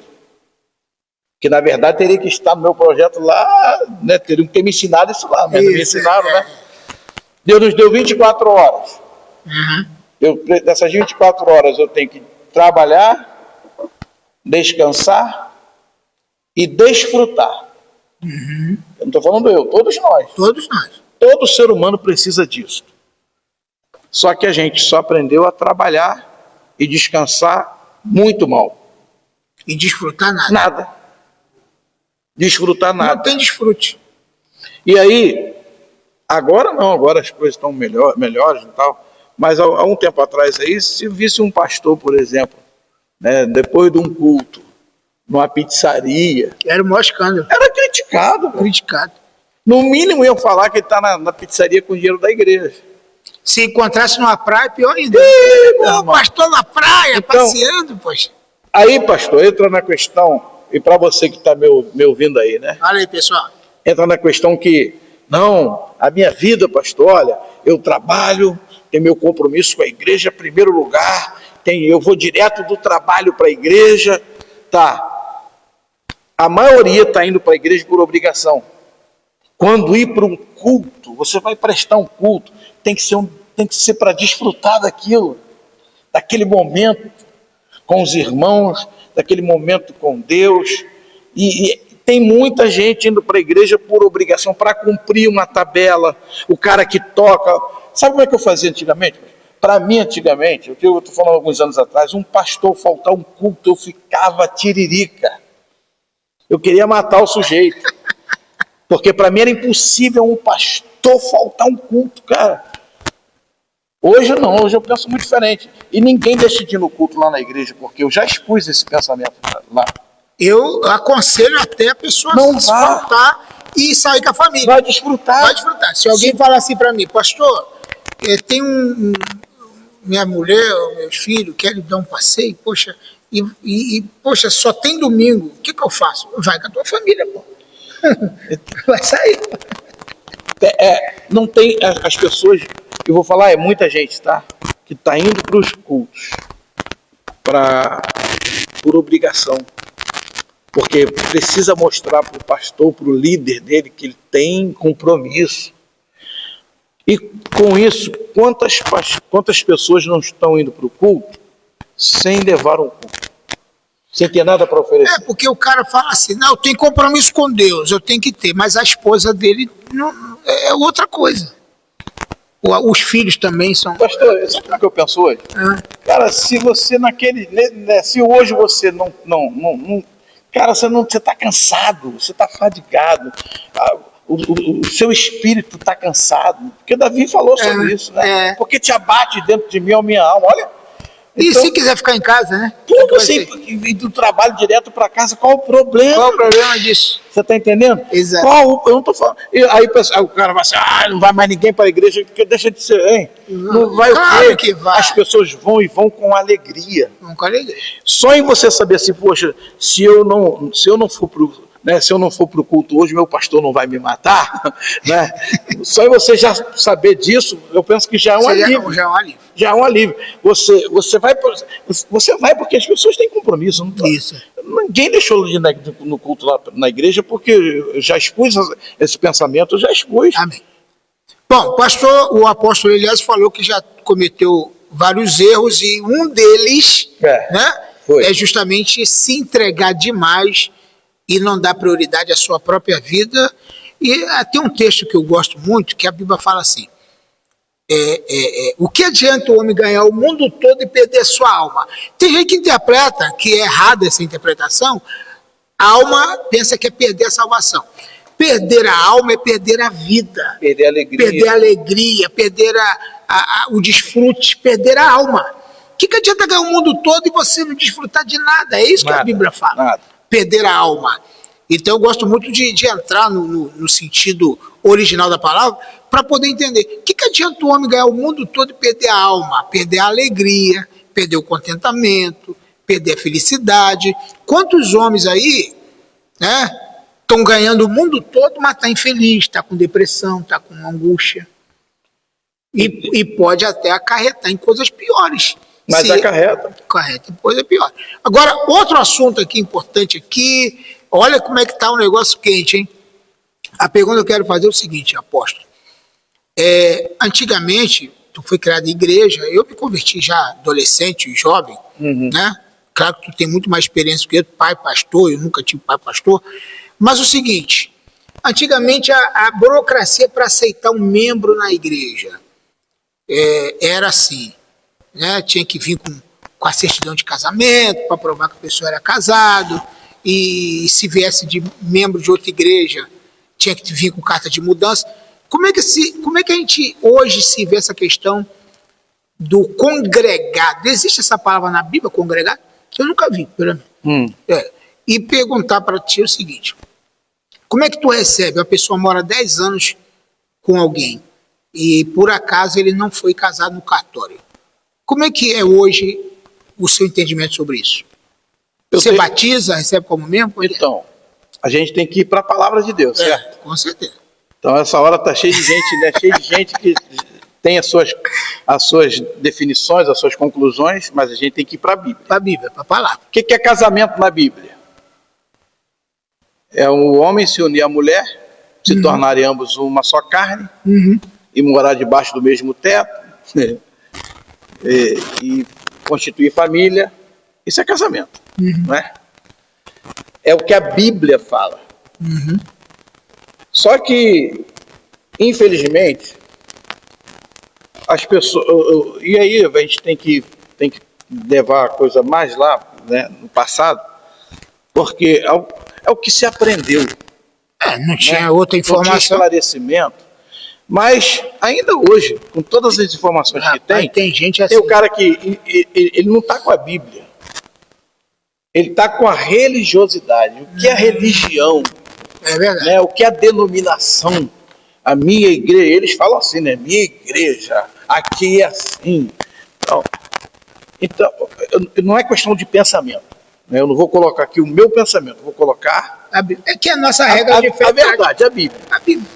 Que na verdade teria que estar no meu projeto lá, né? Teriam que ter me ensinado isso lá, mas não me ensinaram, né? Deus nos deu 24 horas. Dessas 24 horas eu tenho que trabalhar, descansar e desfrutar. Eu não estou falando eu, todos nós. Todos nós. Todo ser humano precisa disso. Só que a gente só aprendeu a trabalhar e descansar muito mal. E desfrutar nada. Nada. Desfrutar nada. Não tem desfrute. E aí, agora não, agora as coisas estão melhores e tal. Mas há um tempo atrás aí, se visse um pastor, por exemplo, né, depois de um culto, numa pizzaria... Era o maior escândalo. Era criticado. Criticado. No mínimo iam falar que ele está na pizzaria com o dinheiro da igreja. Se encontrasse numa praia, pior ainda. Pastor na praia, então, passeando, poxa. Aí, pastor, entra na questão, e para você que está me ouvindo aí, né? Olha aí, pessoal. Entra na questão que, não, a minha vida, pastor, olha, eu trabalho, tenho meu compromisso com a igreja, em primeiro lugar, eu vou direto do trabalho para a igreja, tá. A maioria está indo para a igreja por obrigação. Quando ir para um culto, você vai prestar um culto, tem que ser para desfrutar daquilo, daquele momento com os irmãos, daquele momento com Deus. E tem muita gente indo para a igreja por obrigação, para cumprir uma tabela. O cara que toca... Sabe como é que eu fazia antigamente? Para mim, antigamente, eu estou falando alguns anos atrás, um pastor faltar um culto, eu ficava tiririca. Eu queria matar o sujeito. Porque para mim era impossível um pastor faltar um culto, cara. Hoje não, hoje eu penso muito diferente. E ninguém deixa de ir no culto lá na igreja, porque eu já expus esse pensamento lá. Eu aconselho até a pessoa não faltar e sair com a família. Vai desfrutar. Vai desfrutar. Se alguém falar assim para mim, pastor, tem minha mulher, meus filhos, querem dar um passeio, poxa, poxa, só tem domingo, o que eu faço? Vai com a tua família, pô. Vai sair. Não tem as pessoas, eu vou falar, é muita gente, tá? Que está indo para os cultos para por obrigação. Porque precisa mostrar para o pastor, para o líder dele, que ele tem compromisso. E com isso, quantas pessoas não estão indo para o culto sem levar um culto? Sem ter nada para oferecer? Porque o cara fala assim, não, eu tenho compromisso com Deus, eu tenho que ter, mas a esposa dele não, é outra coisa. Os filhos também são... Pastor, sabe o que eu penso hoje? Cara, se você se hoje você não cara, você está cansado, você está fadigado, o seu espírito está cansado, porque Davi falou sobre isso, né? Porque te abate dentro de mim, a minha alma, olha. E então, se quiser ficar em casa, né? Tudo assim, e do trabalho direto para casa, qual o problema? Qual o problema disso? Você está entendendo? Exato. Eu não estou falando. Aí o cara vai assim, não vai mais ninguém para a igreja, porque deixa de ser, hein? Não vai claro o quê? Que vai. As pessoas vão e vão com alegria. Vão com alegria. Só em você saber assim, poxa, se eu não for pro... Né, se eu não for para o culto hoje, meu pastor não vai me matar, né? Só em você já saber disso, eu penso que já é um alívio. Já é um alívio. Já é um alívio. Você vai porque as pessoas têm compromisso. Não tá? Isso. Ninguém deixou de ir no culto lá na igreja porque eu já expus esse pensamento, eu já expus. Amém. Bom, o apóstolo Elias falou que já cometeu vários erros e um deles é justamente se entregar demais e não dar prioridade à sua própria vida. E tem um texto que eu gosto muito, que a Bíblia fala assim, o que adianta o homem ganhar o mundo todo e perder a sua alma? Tem gente que interpreta, que é errada essa interpretação, a alma pensa que é perder a salvação. Perder a alma é perder a vida. Perder a alegria. Perder a alegria, perder o desfrute, perder a alma. O que adianta ganhar o mundo todo e você não desfrutar de nada? É isso que a Bíblia fala. Nada. Perder a alma. Então eu gosto muito de entrar no sentido original da palavra para poder entender. O que adianta o homem ganhar o mundo todo e perder a alma? Perder a alegria, perder o contentamento, perder a felicidade. Quantos homens aí, né, estão ganhando o mundo todo, mas está infeliz, está com depressão, está com angústia. E pode até acarretar em coisas piores. Mas acarreta. Acarreta em coisa pior. Agora, outro assunto aqui importante aqui, olha como é que está o negócio quente, hein? A pergunta que eu quero fazer é o seguinte, apóstolo. Antigamente, tu foi criado em igreja, eu me converti já adolescente, jovem, né? Claro que tu tem muito mais experiência que eu, pai pastor, eu nunca tive pai pastor. Mas o seguinte, antigamente a burocracia para aceitar um membro na igreja era assim, né? Tinha que vir com a certidão de casamento para provar que a pessoa era casado, e se viesse de membro de outra igreja tinha que vir com carta de mudança. Como é que a gente hoje se vê essa questão do congregado? Existe essa palavra na Bíblia, congregado? Eu nunca vi, pelo menos. E perguntar para ti o seguinte, como é que tu recebe? A pessoa mora 10 anos com alguém e por acaso ele não foi casado no cartório. Como é que é hoje o seu entendimento sobre isso? Você batiza, recebe como membro? Então, a gente tem que ir para a palavra de Deus, certo? Com certeza. Então, essa hora está cheia de gente, né? Cheia de gente que tem as suas definições, as suas conclusões, mas a gente tem que ir para a Bíblia. Para a Bíblia, para a palavra. O que é casamento na Bíblia? É o homem se unir à mulher, se tornarem ambos uma só carne, e morar debaixo do mesmo teto, e constituir família. Isso é casamento, não é? É o que a Bíblia fala. Só que, infelizmente, as pessoas... E aí a gente tem que levar a coisa mais lá, né, no passado, porque é o que se aprendeu. Não tinha outra informação. Não tinha esclarecimento. Mas, ainda hoje, com todas as informações que tem gente assim. Tem o cara que ele não está com a Bíblia. Ele está com a religiosidade. O que é a religião? É verdade. Né? O que é a denominação? A minha igreja, eles falam assim, né? Minha igreja, aqui é assim. Então, não é questão de pensamento. Né? Eu não vou colocar aqui o meu pensamento, vou colocar... É que a nossa regra de fé é a verdade, a Bíblia. A Bíblia.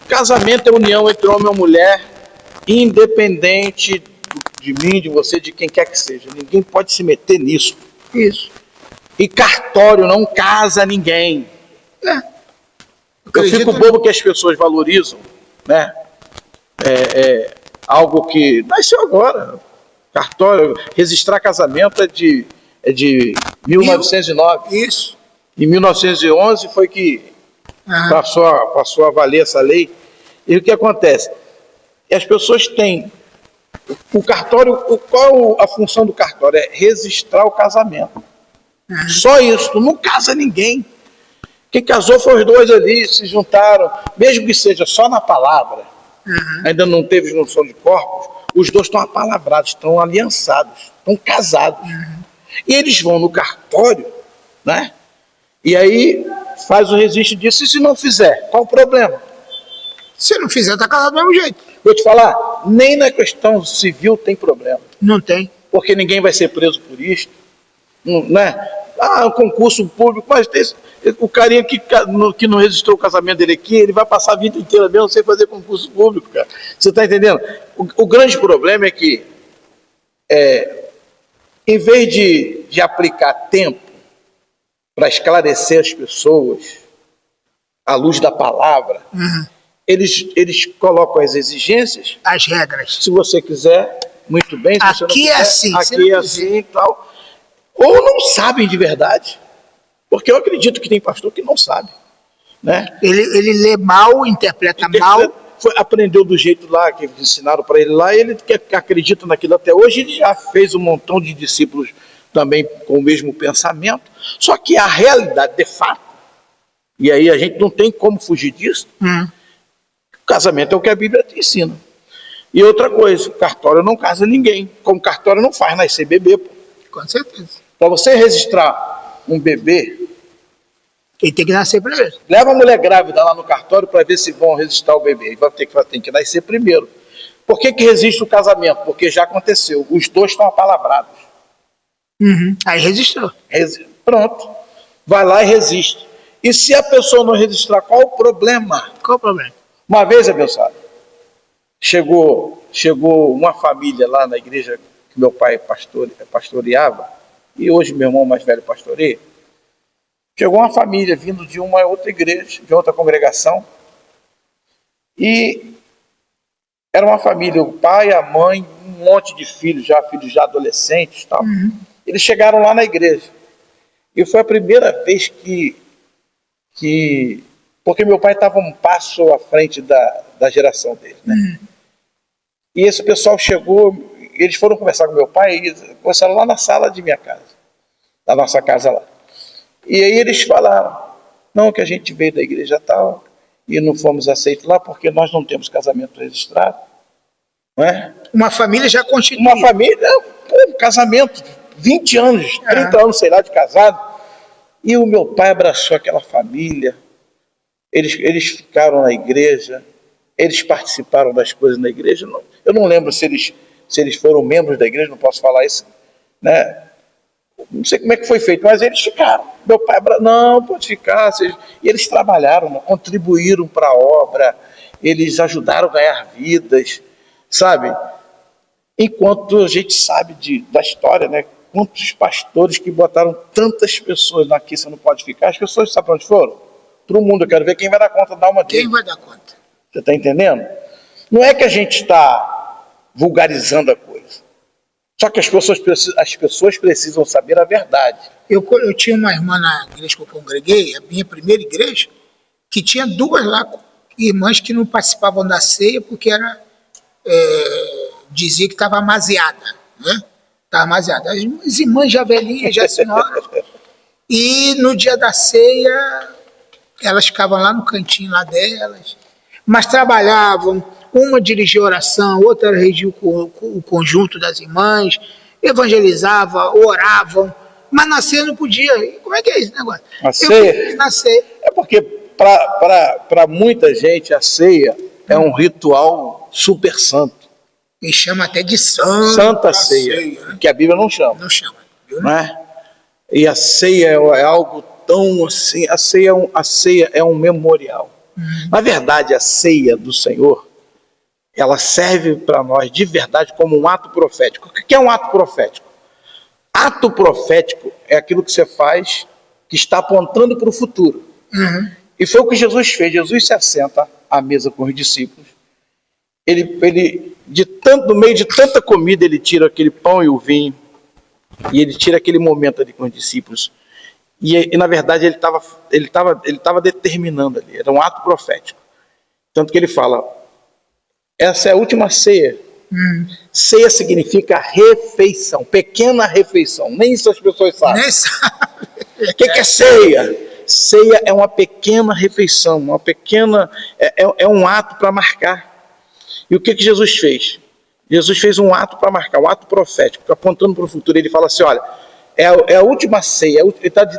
Casamento é união entre homem e mulher, independente de mim, de você, de quem quer que seja. Ninguém pode se meter nisso. Isso. E cartório não casa ninguém. Eu fico bobo que as pessoas valorizam, né? Algo que nasceu agora. Cartório, registrar casamento é de 1909. Isso. Em 1911 foi que passou a valer essa lei. E o que acontece? As pessoas têm o cartório. Qual a função do cartório? É registrar o casamento. Só isso. Não casa ninguém. Quem casou foi os dois ali, se juntaram, mesmo que seja só na palavra, ainda não teve junção de corpos, os dois estão apalavrados, estão aliançados, estão casados. E eles vão no cartório, né? E aí faz o registro disso, e se não fizer, qual o problema? Se não fizer, está casado do mesmo jeito. Vou te falar, nem na questão civil tem problema. Não tem. Porque ninguém vai ser preso por isso, né? Um concurso público, mas tem, o carinha que não registrou o casamento dele aqui, ele vai passar a vida inteira mesmo sem fazer concurso público, cara. Você está entendendo? O grande problema é que, em vez de aplicar tempo para esclarecer as pessoas à luz da palavra, eles colocam as exigências, as regras. Se você quiser, muito bem. Se você não quiser, é assim. Aqui é assim e tal. Ou não sabem de verdade, porque eu acredito que tem pastor que não sabe, né? Ele lê mal, interpreta mal. Aprendeu do jeito lá que ensinaram para ele lá, e ele que acredita naquilo até hoje. Ele já fez um montão de discípulos também com o mesmo pensamento, só que a realidade de fato, e aí a gente não tem como fugir disso, o casamento é o que a Bíblia te ensina. E outra coisa, o cartório não casa ninguém, como cartório não faz nascer bebê, pô. Com certeza. Para você registrar um bebê, ele tem que nascer primeiro. Leva a mulher grávida lá no cartório para ver se vão registrar o bebê. Ele vai ter que nascer primeiro. Por que registra o casamento? Porque já aconteceu. Os dois estão apalavrados. Aí registrou. Pronto. Vai lá e registra. E se a pessoa não registrar, qual o problema? Qual o problema? Uma vez, abençoado, chegou uma família lá na igreja que meu pai pastoreava, e hoje meu irmão mais velho pastoreia. Chegou uma família vindo de uma outra igreja, de outra congregação, e era uma família, o pai, a mãe, um monte de filhos já adolescentes e tal. Eles chegaram lá na igreja, e foi a primeira vez porque meu pai estava um passo à frente da geração dele, né? E esse pessoal chegou, eles foram conversar com meu pai, e conversaram lá na sala de minha casa, da nossa casa lá. E aí eles falaram, não, que a gente veio da igreja tal, e não fomos aceitos lá porque nós não temos casamento registrado. Não é? Uma família já constituída. Uma família, um casamento, 20 anos, 30 anos, sei lá, de casado. E o meu pai abraçou aquela família, eles ficaram na igreja, eles participaram das coisas na igreja. Eu não lembro se eles foram membros da igreja, não posso falar isso, né? Não sei como é que foi feito, mas eles ficaram. Meu pai, não, pode ficar. E eles trabalharam, contribuíram para a obra, eles ajudaram a ganhar vidas, sabe? Enquanto a gente sabe da história, né? Quantos pastores que botaram tantas pessoas aqui, você não pode ficar. As pessoas sabem para onde foram? Para o mundo. Eu quero ver quem vai dar conta da alma dele. Quem vai dar conta? Você está entendendo? Não é que a gente está vulgarizando a coisa. Só que as pessoas precisam saber a verdade. Eu tinha uma irmã na igreja que eu congreguei, a minha primeira igreja, que tinha duas lá, irmãs que não participavam da ceia porque dizia que estava amaziada, né? Estava amaziada. As irmãs já velhinhas, já senhoras. E no dia da ceia, elas ficavam lá no cantinho lá delas, mas trabalhavam. Uma dirigia oração, outra regia o conjunto das irmãs, evangelizava, oravam, mas nascer não podia. E como é que é esse negócio? A ceia? Nascer. É porque para muita gente a ceia é um ritual super santo. E chama até de Santa Ceia, né? Que a Bíblia não chama. Não chama. Viu? Não é? E a ceia é algo tão assim, a ceia é um memorial. Na verdade, a ceia do Senhor, ela serve para nós de verdade como um ato profético. O que é um ato profético? Ato profético é aquilo que você faz que está apontando para o futuro. E foi o que Jesus fez. Jesus se assenta à mesa com os discípulos. No meio de tanta comida, ele tira aquele pão e o vinho. E ele tira aquele momento ali com os discípulos. E na verdade, ele estava determinando ali. Era um ato profético. Tanto que ele fala, essa é a última ceia. Ceia significa refeição, pequena refeição. Nem isso as pessoas sabem. Nem sabe. O que é ceia? Ceia é uma pequena refeição, uma pequena... É um ato para marcar. E o que Jesus fez? Jesus fez um ato para marcar, um ato profético, apontando para o futuro. Ele fala assim, olha, é a última ceia.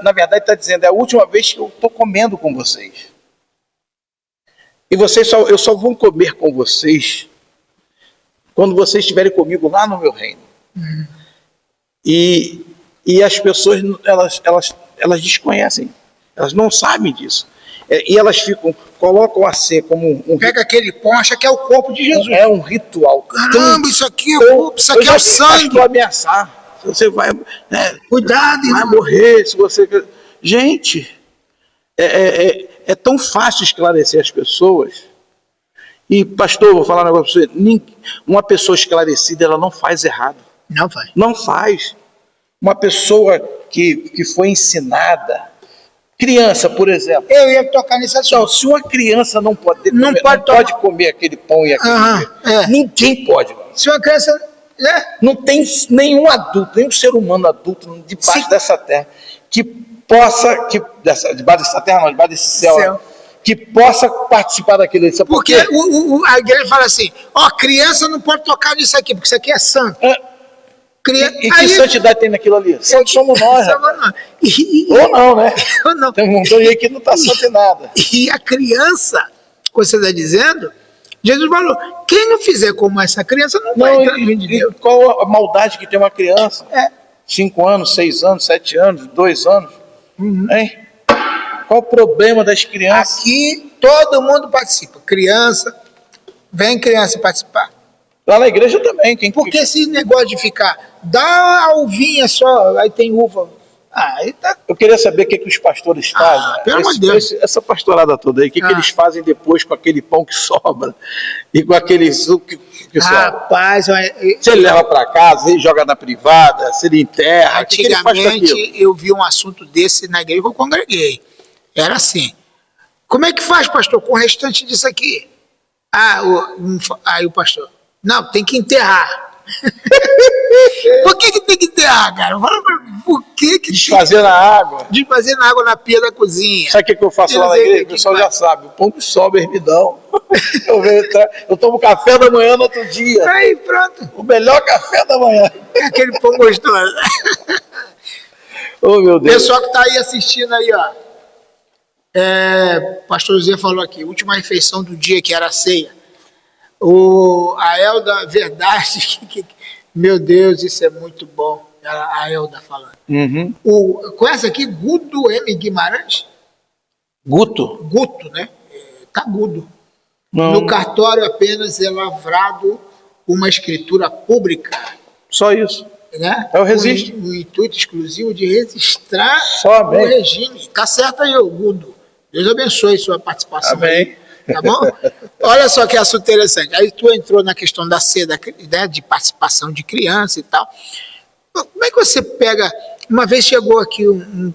Na verdade, ele está dizendo, é a última vez que eu estou comendo com vocês. E eu só vou comer com vocês quando vocês estiverem comigo lá no meu reino. E as pessoas, elas desconhecem, elas não sabem disso. E elas colocam a ceia como um... Pega aquele pão, acha que é o corpo de Jesus. É um ritual. Caramba, isso aqui é o corpo, isso aqui é o sangue. Para ameaçar. Você vai... Cuidado, vai morrer se você... Gente, é tão fácil esclarecer as pessoas. E, pastor, vou falar um negócio para você. Uma pessoa esclarecida, ela não faz errado. Não faz. Não faz. Uma pessoa que foi ensinada... Criança, por exemplo. Eu ia tocar nesse assunto. Então, se uma criança não pode comer aquele pão e aquele... Ninguém pode. Se uma criança... Não tem nenhum adulto, nenhum ser humano adulto debaixo dessa terra que possa... debaixo dessa terra não, debaixo desse céu. Que possa participar daquilo. Porque a igreja fala assim, criança não pode tocar nisso aqui, porque isso aqui é santo. E que santidade tem naquilo ali? Santo somos nós. Ou não, né? Ou não. Tem um montão aí que não está santo em nada. E a criança, como você está dizendo, Jesus falou, quem não fizer como essa criança não vai entrar no reino de Deus. Qual a maldade que tem uma criança? 5 anos, 6 anos, 7 anos, 2 anos. Hein? Qual o problema das crianças? Aqui todo mundo participa. Criança, vem criança participar. Lá na igreja também. Porque esse negócio de ficar, dá a uvinha só, aí tem uva. Aí tá. Eu queria saber o que os pastores fazem. Pelo amor de Deus. Essa pastorada toda aí, o que eles fazem depois com aquele pão que sobra e com aquele suco que sobra? Rapaz, se ele leva para casa, se ele joga na privada, se ele enterra. Antigamente eu vi um assunto desse na igreja que eu congreguei. Era assim. Como é que faz, pastor, com o restante disso aqui? Aí o pastor, não, tem que enterrar. Por que tem que enterrar, cara? Por que desfazer na água? Desfazer na água na pia da cozinha. Sabe o que eu faço lá na igreja? O pessoal já sabe. O pão que sobe, ermidão. Eu tomo café da manhã no outro dia. Aí, pronto. O melhor café da manhã. Aquele pão gostoso. Oh, meu Deus. Pessoal que está aí assistindo aí, ó. O pastor José falou aqui, última refeição do dia, que era a ceia. A Elda, verdade, meu Deus, isso é muito bom. A Elda falando. Conhece aqui Guto M. Guimarães? Guto? Guto, né? Cagudo. Não. No cartório apenas é lavrado uma escritura pública. Só isso. Né? É o registro. O intuito exclusivo de registrar só o regime. Tá certo aí, Gudo. Deus abençoe sua participação. Amém. Aí, tá bom? Olha só que assunto interessante. Aí tu entrou na questão da ceia, né, de participação de criança e tal. Como é que você pega... Uma vez chegou aqui um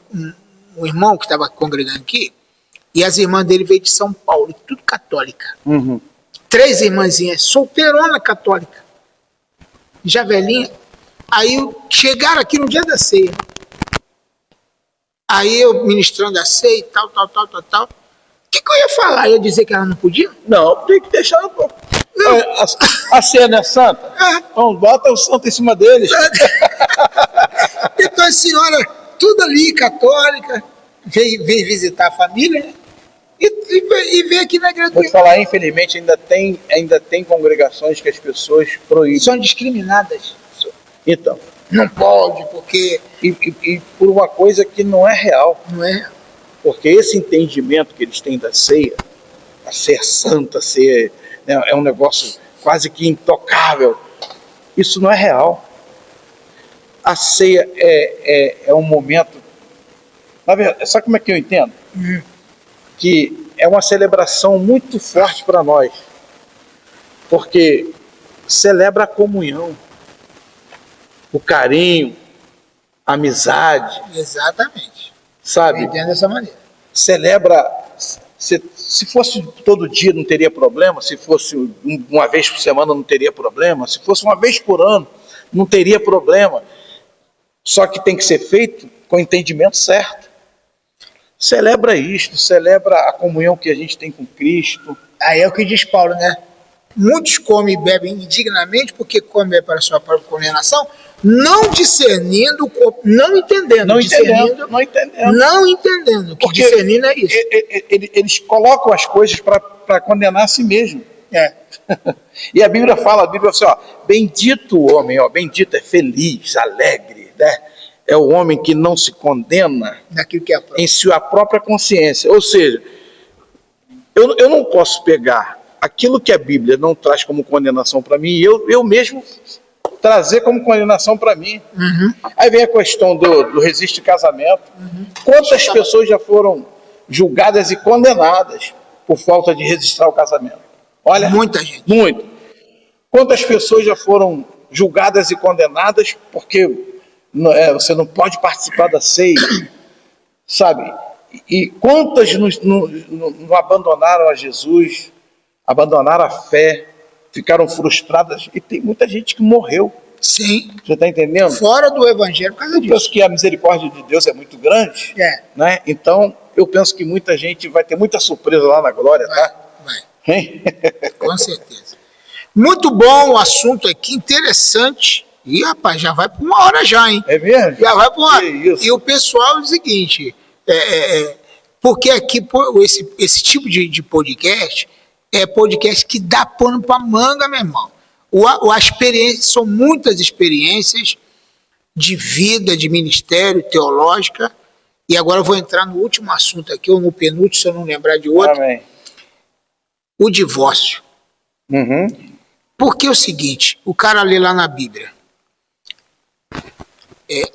irmão que estava congregando aqui, e as irmãs dele veio de São Paulo, tudo católica. 3 irmãzinhas, solteirona católica. Já velhinha. Aí chegaram aqui no dia da ceia. Aí eu ministrando a ceia e tal. O que eu ia falar? Ia dizer que ela não podia? Não, tem que deixar um pouco. A ceia não é santa? Então bota o santo em cima deles. Então a senhora, tudo ali, católica, veio visitar a família, né? E veio aqui na igreja. Vou te falar, infelizmente, ainda tem congregações que as pessoas proíbem. São discriminadas. Então. Não pode, porque... E por uma coisa que não é real. Não é real. Porque esse entendimento que eles têm da ceia, a ser santa, é um negócio quase que intocável. Isso não é real. a ceia é um momento... Na verdade, sabe como é que eu entendo? Que é uma celebração muito forte para nós, porque celebra a comunhão, o carinho, a amizade. Exatamente. Sabe? Eu entendo dessa maneira. Celebra... Se fosse todo dia não teria problema, se fosse uma vez por semana não teria problema, se fosse uma vez por ano não teria problema. Só que tem que ser feito com o entendimento certo. Celebra isto, celebra a comunhão que a gente tem com Cristo. Aí é o que diz Paulo, né? Muitos comem e bebem indignamente porque comem para a sua própria condenação, não discernindo, não entendendo. Não entendendo. Que porque discernindo é isso. Eles colocam as coisas para condenar a si mesmo. E a Bíblia fala assim, ó, bendito o homem, ó, bendito é feliz, alegre, né? É o homem que não se condena naquilo que é em sua própria consciência. Ou seja, eu não posso pegar aquilo que a Bíblia não traz como condenação para mim, eu mesmo trazer como condenação para mim. Aí vem a questão do registro de casamento. Quantas pessoas já foram julgadas e condenadas por falta de registrar o casamento? Olha, muita gente. Muito. Quantas pessoas já foram julgadas e condenadas porque você não pode participar da ceia, sabe? E quantas não abandonaram a Jesus, abandonaram a fé, ficaram frustradas, e tem muita gente que morreu. Sim. Você está entendendo? Fora do evangelho por causa disso. Eu penso que a misericórdia de Deus é muito grande, né? Então eu penso que muita gente vai ter muita surpresa lá na glória, tá? Vai. Com certeza. Muito bom o assunto aqui, interessante. E, rapaz, já vai para 1 hora já, hein? É mesmo? Já vai para 1 hora. E o pessoal é o seguinte, porque aqui esse tipo de podcast é podcast que dá pano para manga, meu irmão. A experiência, são muitas experiências de vida, de ministério, teológica. E agora eu vou entrar no último assunto aqui, ou no penúltimo, se eu não lembrar de outro. Amém. O divórcio. Porque é o seguinte, o cara lê lá na Bíblia,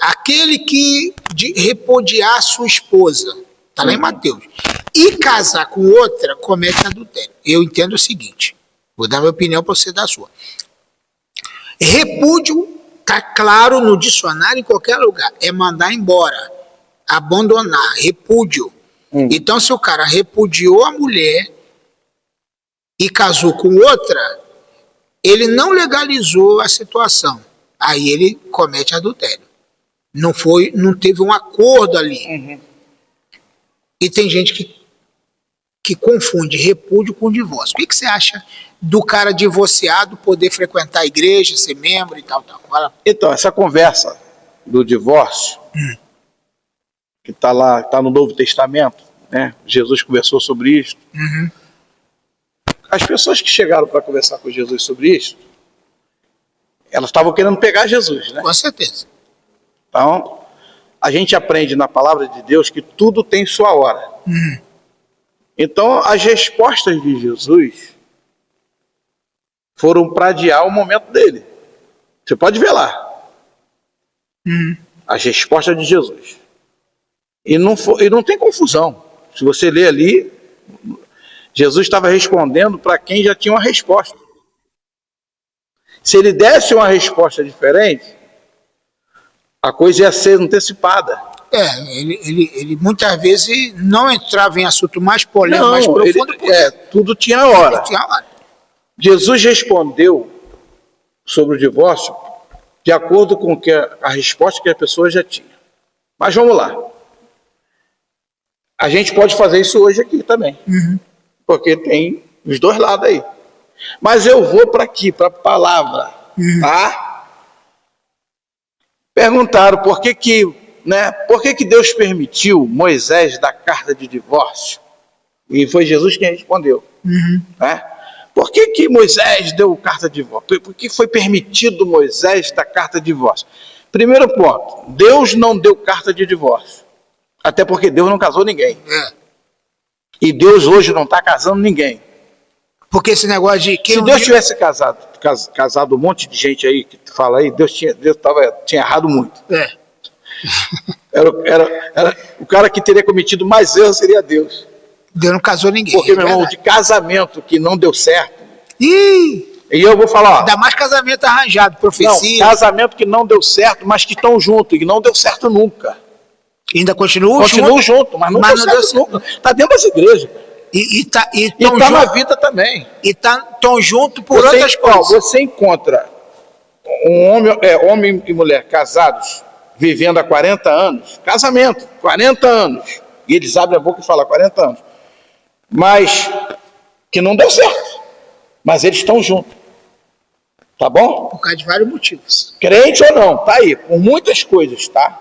aquele que repudiar sua esposa, está lá em Mateus, e casar com outra, comete adultério. Eu entendo o seguinte, vou dar minha opinião para você dar a sua. Repúdio, está claro no dicionário em qualquer lugar, é mandar embora, abandonar, repúdio. Então, se o cara repudiou a mulher e casou com outra, ele não legalizou a situação. Aí ele comete adultério. Não teve um acordo ali. E tem gente que confunde repúdio com divórcio. O que você acha do cara divorciado poder frequentar a igreja, ser membro e tal? Fala. Então, essa conversa do divórcio, que está lá, está no Novo Testamento, né? Jesus conversou sobre isso. As pessoas que chegaram para conversar com Jesus sobre isso, elas estavam querendo pegar Jesus, né? Com certeza. Então, a gente aprende na palavra de Deus que tudo tem sua hora. Então, as respostas de Jesus foram para adiar o momento dele. Você pode ver lá. As respostas de Jesus. E não tem confusão. Se você ler ali, Jesus estava respondendo para quem já tinha uma resposta. Se ele desse uma resposta diferente, a coisa ia ser antecipada. Ele muitas vezes não entrava em assunto mais polêmico, mais profundo. Tudo tinha hora. Tinha hora. Jesus respondeu sobre o divórcio de acordo com a resposta que a pessoa já tinha. Mas vamos lá. A gente pode fazer isso hoje aqui também. Porque tem os dois lados aí. Mas eu vou para aqui, para a palavra. Tá? Perguntaram por que Deus permitiu Moisés dar carta de divórcio? E foi Jesus quem respondeu. Né? Por que Moisés deu carta de divórcio? Por que foi permitido Moisés dar carta de divórcio? Primeiro ponto, Deus não deu carta de divórcio. Até porque Deus não casou ninguém. E Deus hoje não está casando ninguém. Porque esse negócio de... Se Deus tivesse casado um monte de gente aí, que tu fala aí, Deus tinha errado muito. Era o cara que teria cometido mais erros seria Deus. Deus não casou ninguém. Porque, meu irmão, de casamento que não deu certo... E eu vou falar... Ainda mais casamento arranjado, profecia. Não, casamento que não deu certo, mas que estão juntos, e que não deu certo nunca. Ainda continuam juntos, mas não deu certo nunca. Está dentro das igrejas. E tá na vida também. E estão juntos por outras coisas. Você encontra homem e mulher casados, vivendo há 40 anos, casamento, 40 anos, e eles abrem a boca e falam 40 anos, mas que não deu certo, mas eles estão juntos, tá bom? Por causa de vários motivos. Crente ou não, tá aí, por muitas coisas, tá?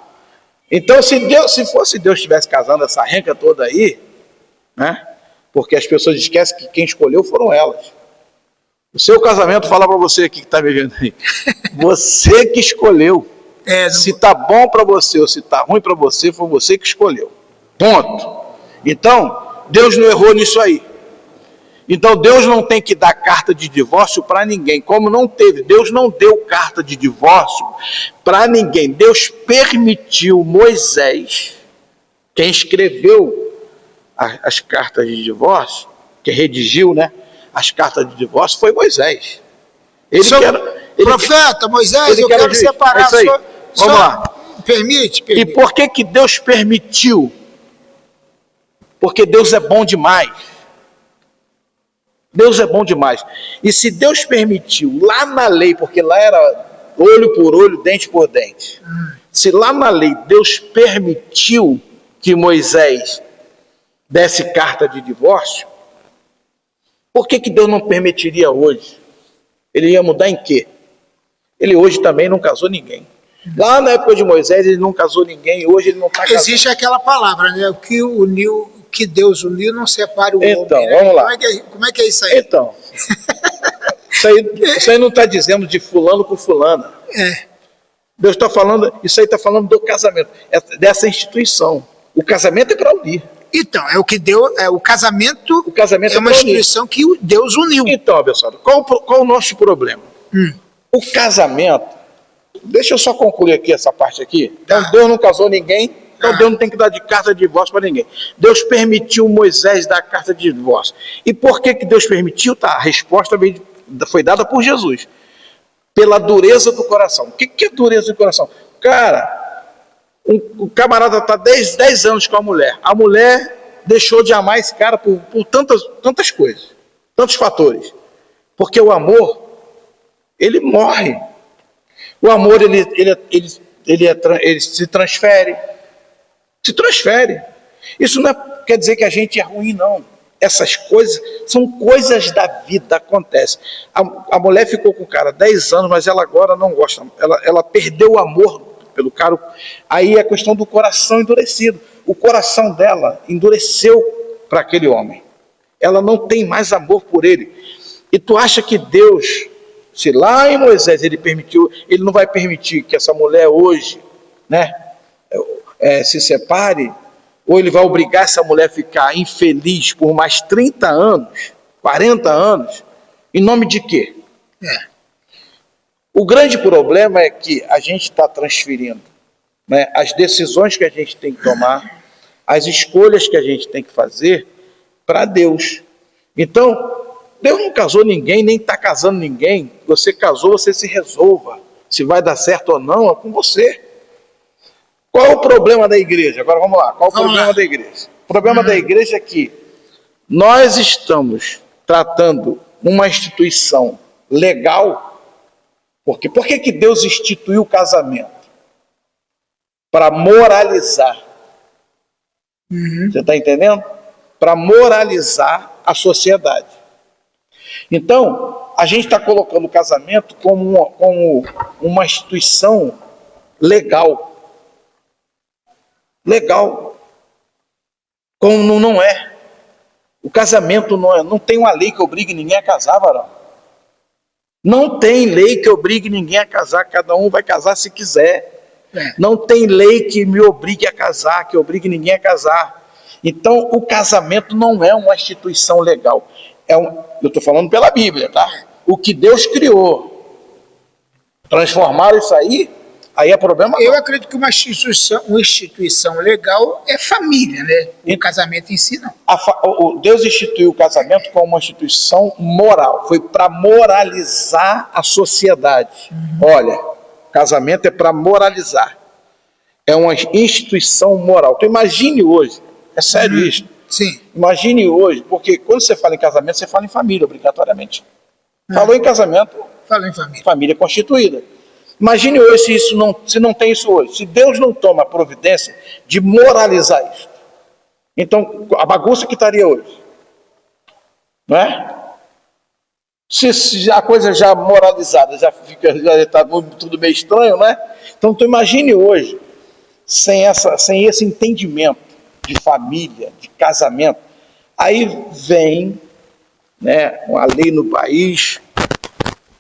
Então, se fosse Deus estivesse casando essa renca toda aí, né? Porque as pessoas esquecem que quem escolheu foram elas. O seu casamento fala para você aqui que está me vendo aí. Você que escolheu. Se tá bom para você ou se tá ruim para você, foi você que escolheu. Ponto. Então, Deus não errou nisso aí. Então, Deus não tem que dar carta de divórcio para ninguém. Como não teve, Deus não deu carta de divórcio para ninguém. Deus permitiu Moisés, quem escreveu as cartas de divórcio, que redigiu, né, as cartas de divórcio, foi Moisés. Profeta Moisés, eu quero separar. Vamos lá. Permite. E por que Deus permitiu? Porque Deus é bom demais. Deus é bom demais. E se Deus permitiu lá na lei, porque lá era olho por olho, dente por dente. Se lá na lei Deus permitiu que Moisés desse carta de divórcio, por que Deus não permitiria hoje? Ele ia mudar em quê? Ele hoje também não casou ninguém. Lá na época de Moisés ele não casou ninguém, hoje ele não está casando. Existe aquela palavra, né? O que Deus uniu não separa o homem. Então, né? vamos lá. Como é que é isso aí? Então, isso aí não está dizendo de fulano com fulana. Deus está falando, isso aí está falando do casamento, dessa instituição. O casamento é para unir. Então, é o que Deus. O casamento é uma instituição que Deus uniu. Então, abençoado, qual o nosso problema? O casamento. Deixa eu só concluir aqui essa parte aqui. Então, Deus não casou ninguém, então Deus não tem que dar de carta de divórcio para ninguém. Deus permitiu Moisés dar carta de divórcio. E por que Deus permitiu? A resposta foi dada por Jesus. Pela dureza do coração. O que é dureza do coração? Cara, o camarada está 10 anos com a mulher. A mulher deixou de amar esse cara por tantas coisas, tantos fatores. Porque o amor, ele morre. O amor, ele se transfere. Se transfere. Isso não quer dizer que a gente é ruim, não. Essas coisas são coisas da vida, acontece. A mulher ficou com o cara 10 anos, mas ela agora não gosta. Ela perdeu o amor pelo cara. Aí é a questão do coração endurecido. O coração dela endureceu para aquele homem. Ela não tem mais amor por ele. E tu acha que Deus, se lá em Moisés ele permitiu, ele não vai permitir que essa mulher hoje, né, se separe? Ou ele vai obrigar essa mulher a ficar infeliz por mais 30 anos, 40 anos, em nome de quê? O grande problema é que a gente está transferindo, né, as decisões que a gente tem que tomar, as escolhas que a gente tem que fazer para Deus. Então, Deus não casou ninguém, nem está casando ninguém. Você casou, você se resolva. Se vai dar certo ou não, é com você. Qual é o problema da igreja? Agora vamos lá. Qual é o problema da igreja? O problema da igreja é que nós estamos tratando uma instituição legal. Por que Deus instituiu o casamento? Para moralizar. Você está entendendo? Para moralizar a sociedade. Então, a gente está colocando o casamento como uma instituição legal. Legal. Como não é. O casamento não tem uma lei que obrigue ninguém a casar, varão. Não tem lei que obrigue ninguém a casar, cada um vai casar se quiser. Não tem lei que me obrigue a casar, que obrigue ninguém a casar. Então, o casamento não é uma instituição legal. eu estou falando pela Bíblia, tá? O que Deus criou. Transformaram isso aí é problema Eu não. acredito que uma instituição legal é família, né? O casamento em si, não. Deus instituiu o casamento como uma instituição moral. Foi para moralizar a sociedade. Olha, casamento é para moralizar. É uma instituição moral. Então imagine hoje, é sério isso. Sim. Imagine hoje, porque quando você fala em casamento, você fala em família, obrigatoriamente. Falou em casamento, Fala em família. família constituída. Imagine hoje se não tem isso hoje. Se Deus não toma a providência de moralizar isso. Então, a bagunça que estaria hoje. Não é? Se a coisa já moralizada, já está tudo meio estranho, né? Então, tu imagine hoje, sem esse entendimento de família, de casamento. Aí vem, né, uma lei no país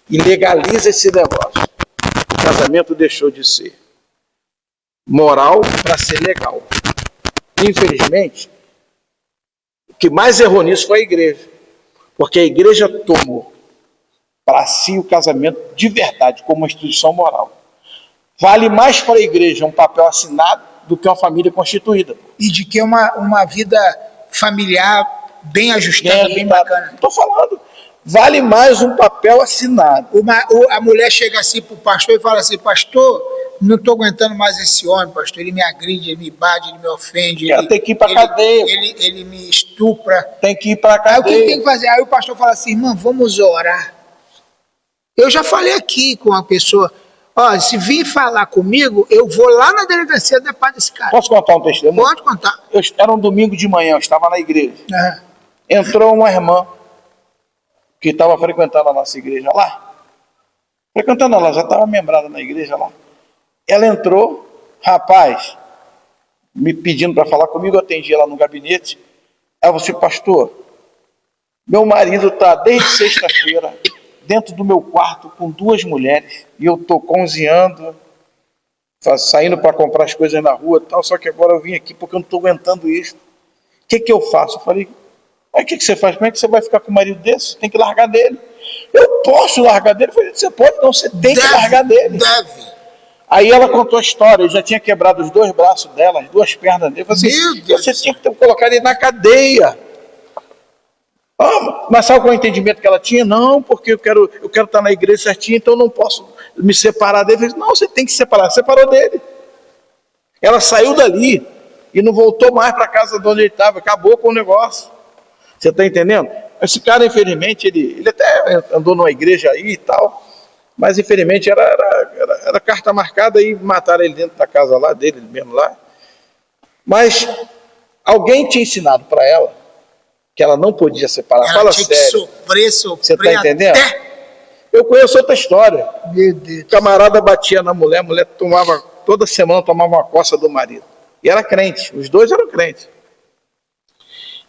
e legaliza esse negócio. O casamento deixou de ser moral para ser legal. Infelizmente, o que mais errou nisso foi a igreja. Porque a igreja tomou para si o casamento de verdade como uma instituição moral. Vale mais para a igreja um papel assinado do que uma família constituída. E de que é uma vida familiar bem ajustada, bem bacana. Estou falando. Vale mais um papel assinado. A mulher chega assim para o pastor e fala assim: pastor, não estou aguentando mais esse homem, pastor. Ele me agride, ele me bate, ele me ofende. Tem que ir para a cadeia. Ele me estupra. Tem que ir para a cadeia. Aí o que tem que fazer? Aí o pastor fala assim: irmão, vamos orar. Eu já falei aqui com a pessoa: ó, se vir falar comigo, eu vou lá na delegacia depois desse cara. Posso contar um testemunho? Pode contar. Era um domingo de manhã, eu estava na igreja. Entrou uma irmã que estava frequentando a nossa igreja lá. Frequentando ela, já estava membrada na igreja lá. Ela entrou, rapaz, me pedindo para falar comigo, eu atendi ela no gabinete. Ela falou assim: pastor, meu marido está desde sexta-feira dentro do meu quarto com 2 mulheres e eu estou cozinhando, saindo para comprar as coisas na rua e tal, só que agora eu vim aqui porque eu não estou aguentando isso. O que eu faço? Eu falei: aí o que você faz? Como é que você vai ficar com um marido desse? Você tem que largar dele. Eu posso largar dele? Eu falei: você pode? Não, você tem que largar dele. Deve. Aí ela contou a história, eu já tinha quebrado os 2 braços dela, as 2 pernas dele. Eu falei assim: você tinha que colocar ele na cadeia. Mas sabe qual é o entendimento que ela tinha? Não, porque eu quero estar na igreja certinho, então eu não posso me separar dele. Eu falei: não, você tem que se separar. Separou dele. Ela saiu dali e não voltou mais para a casa de onde ele estava, acabou com o negócio. Você está entendendo? Esse cara, infelizmente, ele até andou numa igreja aí e tal, mas infelizmente era carta marcada e mataram ele dentro da casa lá, dele mesmo lá. Mas alguém tinha ensinado para ela que ela não podia separar. Ela Fala tinha sério. que sofrer Você está entendendo? Eu conheço outra história. Meu Deus. O camarada batia na mulher, a mulher toda semana tomava uma coça do marido. E era crente, os 2 eram crentes.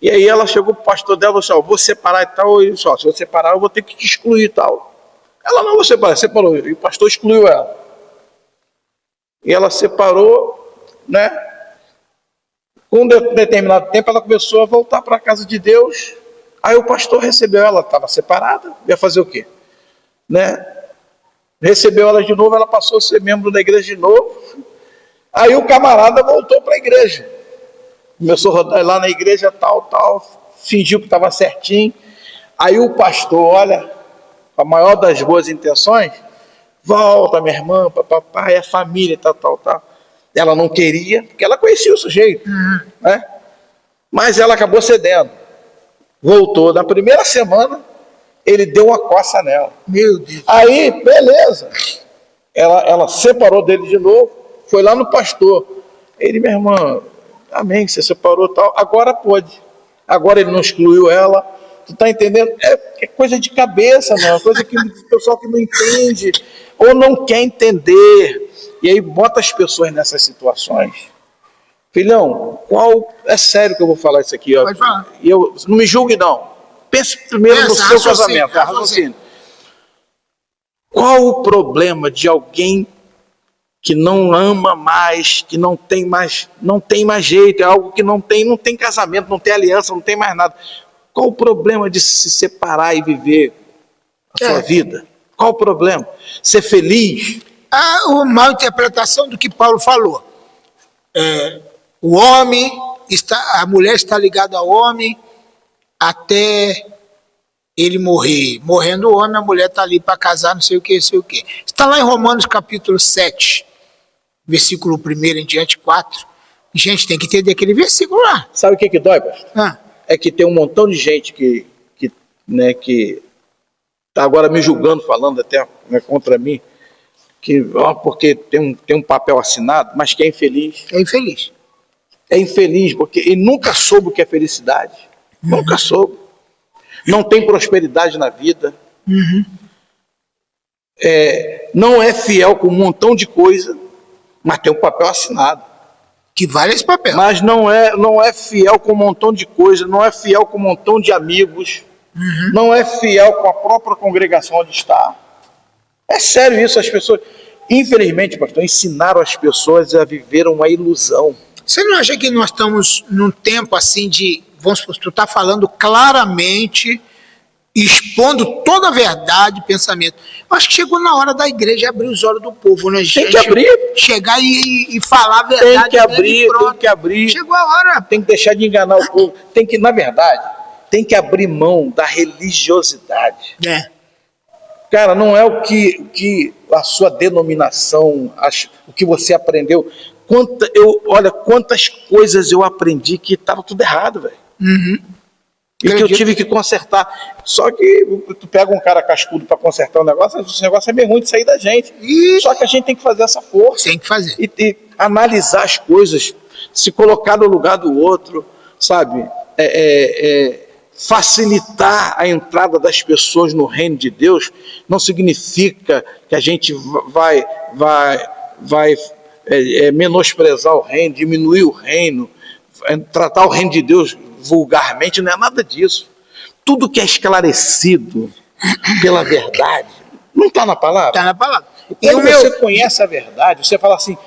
E aí ela chegou pro pastor dela e falou assim: vou separar e tal. E disse: se eu separar, eu vou ter que te excluir e tal. Ela: não vou separar, separou. E o pastor excluiu ela. E ela separou, né? Com um determinado tempo, ela começou a voltar para a casa de Deus. Aí o pastor recebeu ela, estava separada, ia fazer o quê? Né? Recebeu ela de novo, ela passou a ser membro da igreja de novo. Aí o camarada voltou para a igreja. Começou a rodar lá na igreja, tal, fingiu que estava certinho. Aí o pastor, olha, com a maior das boas intenções: volta, minha irmã, papai, é família, tal. Ela não queria, porque ela conhecia o sujeito, né? Mas ela acabou cedendo. Voltou. Na primeira semana, ele deu uma coça nela. Meu Deus. Aí, beleza. Ela separou dele de novo, foi lá no pastor. Ele: minha irmã, amém, você separou tal, agora pode. Agora ele não excluiu ela. Tu tá entendendo? É coisa de cabeça, não. É coisa que o pessoal que não entende ou não quer entender. E aí bota as pessoas nessas situações. Filhão, é sério que eu vou falar isso aqui, ó. Pode falar. Não me julgue, não. Pense primeiro no seu casamento. Raciocínio. Qual o problema de alguém que não ama mais, que não tem mais jeito, é algo que não tem casamento, não tem aliança, não tem mais nada. Qual o problema de se separar e viver a sua vida? Qual o problema? Ser feliz? Uma má interpretação do que Paulo falou. O homem, a mulher está ligada ao homem até ele morrer. Morrendo o homem, a mulher está ali para casar, não sei o que, não sei o que. Está lá em Romanos capítulo 7, versículo 1 em diante, 4. Gente, tem que entender aquele versículo lá. Sabe o que dói, pastor? É que tem um montão de gente que está agora me julgando, falando até contra mim, porque tem um papel assinado, mas que é infeliz. É infeliz. É infeliz porque ele nunca soube o que é felicidade. Nunca soube. Não tem prosperidade na vida. Não é fiel com um montão de coisa, mas tem um papel assinado. Que vale esse papel. Mas não é fiel com um montão de coisa, não é fiel com um montão de amigos, não é fiel com a própria congregação onde está. É sério isso, as pessoas, infelizmente, pastor, ensinaram as pessoas a viver uma ilusão. Você não acha que nós estamos num tempo assim de, vamos supor, tu está falando claramente, expondo toda a verdade, pensamento. Eu acho que chegou na hora da igreja abrir os olhos do povo, né? Tem que abrir. Chegar e falar a verdade. Tem que abrir, tem que abrir. Chegou a hora. Tem que deixar de enganar o povo. Tem que, na verdade, tem que abrir mão da religiosidade. Cara, não é o que a sua denominação, o que você aprendeu. Olha quantas coisas eu aprendi que estava tudo errado, velho. E que eu tive que consertar. Só que tu pega um cara cascudo para consertar o negócio é meio ruim de sair da gente. Só que a gente tem que fazer essa força. Tem que fazer. E analisar as coisas, se colocar no lugar do outro, sabe? Facilitar a entrada das pessoas no reino de Deus não significa que a gente vai menosprezar o reino, diminuir o reino, tratar o reino de Deus vulgarmente, não é nada disso. Tudo que é esclarecido pela verdade não está na palavra? Está na palavra. Quando você conhece a verdade, você fala assim,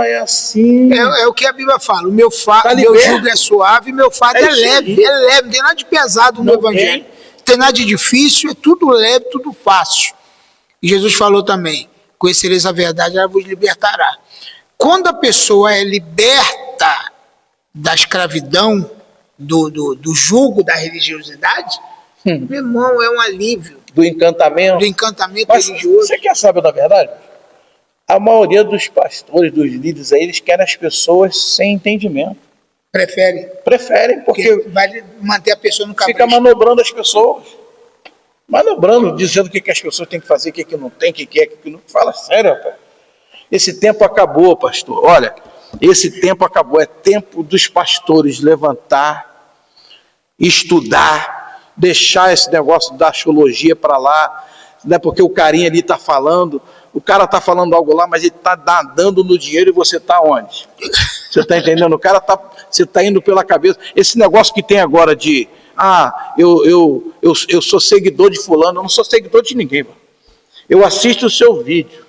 é assim. É o que a Bíblia fala, o meu jugo é suave, meu fardo é leve. É leve, não tem nada de pesado no Evangelho. Não tem nada de difícil, é tudo leve, tudo fácil. E Jesus falou também, conhecereis a verdade, ela vos libertará. Quando a pessoa é liberta da escravidão, do jugo da religiosidade, meu irmão, é um alívio. Do encantamento religioso. Você quer saber da verdade? A maioria dos pastores, dos líderes aí, eles querem as pessoas sem entendimento. Preferem, porque vai manter a pessoa no capricho. Fica manobrando as pessoas. Manobrando, dizendo o que as pessoas têm que fazer, o que não tem, o que é, o que não. Fala sério, rapaz. Esse tempo acabou, pastor. Olha, esse tempo acabou. É tempo dos pastores levantar, estudar, deixar esse negócio da axiologia para lá, né, porque o carinha ali está falando, o cara está falando algo lá, mas ele está dando no dinheiro e você está onde? Você está entendendo? Você está indo pela cabeça. Esse negócio que tem agora de, eu sou seguidor de fulano, eu não sou seguidor de ninguém, mano. Eu assisto o seu vídeo,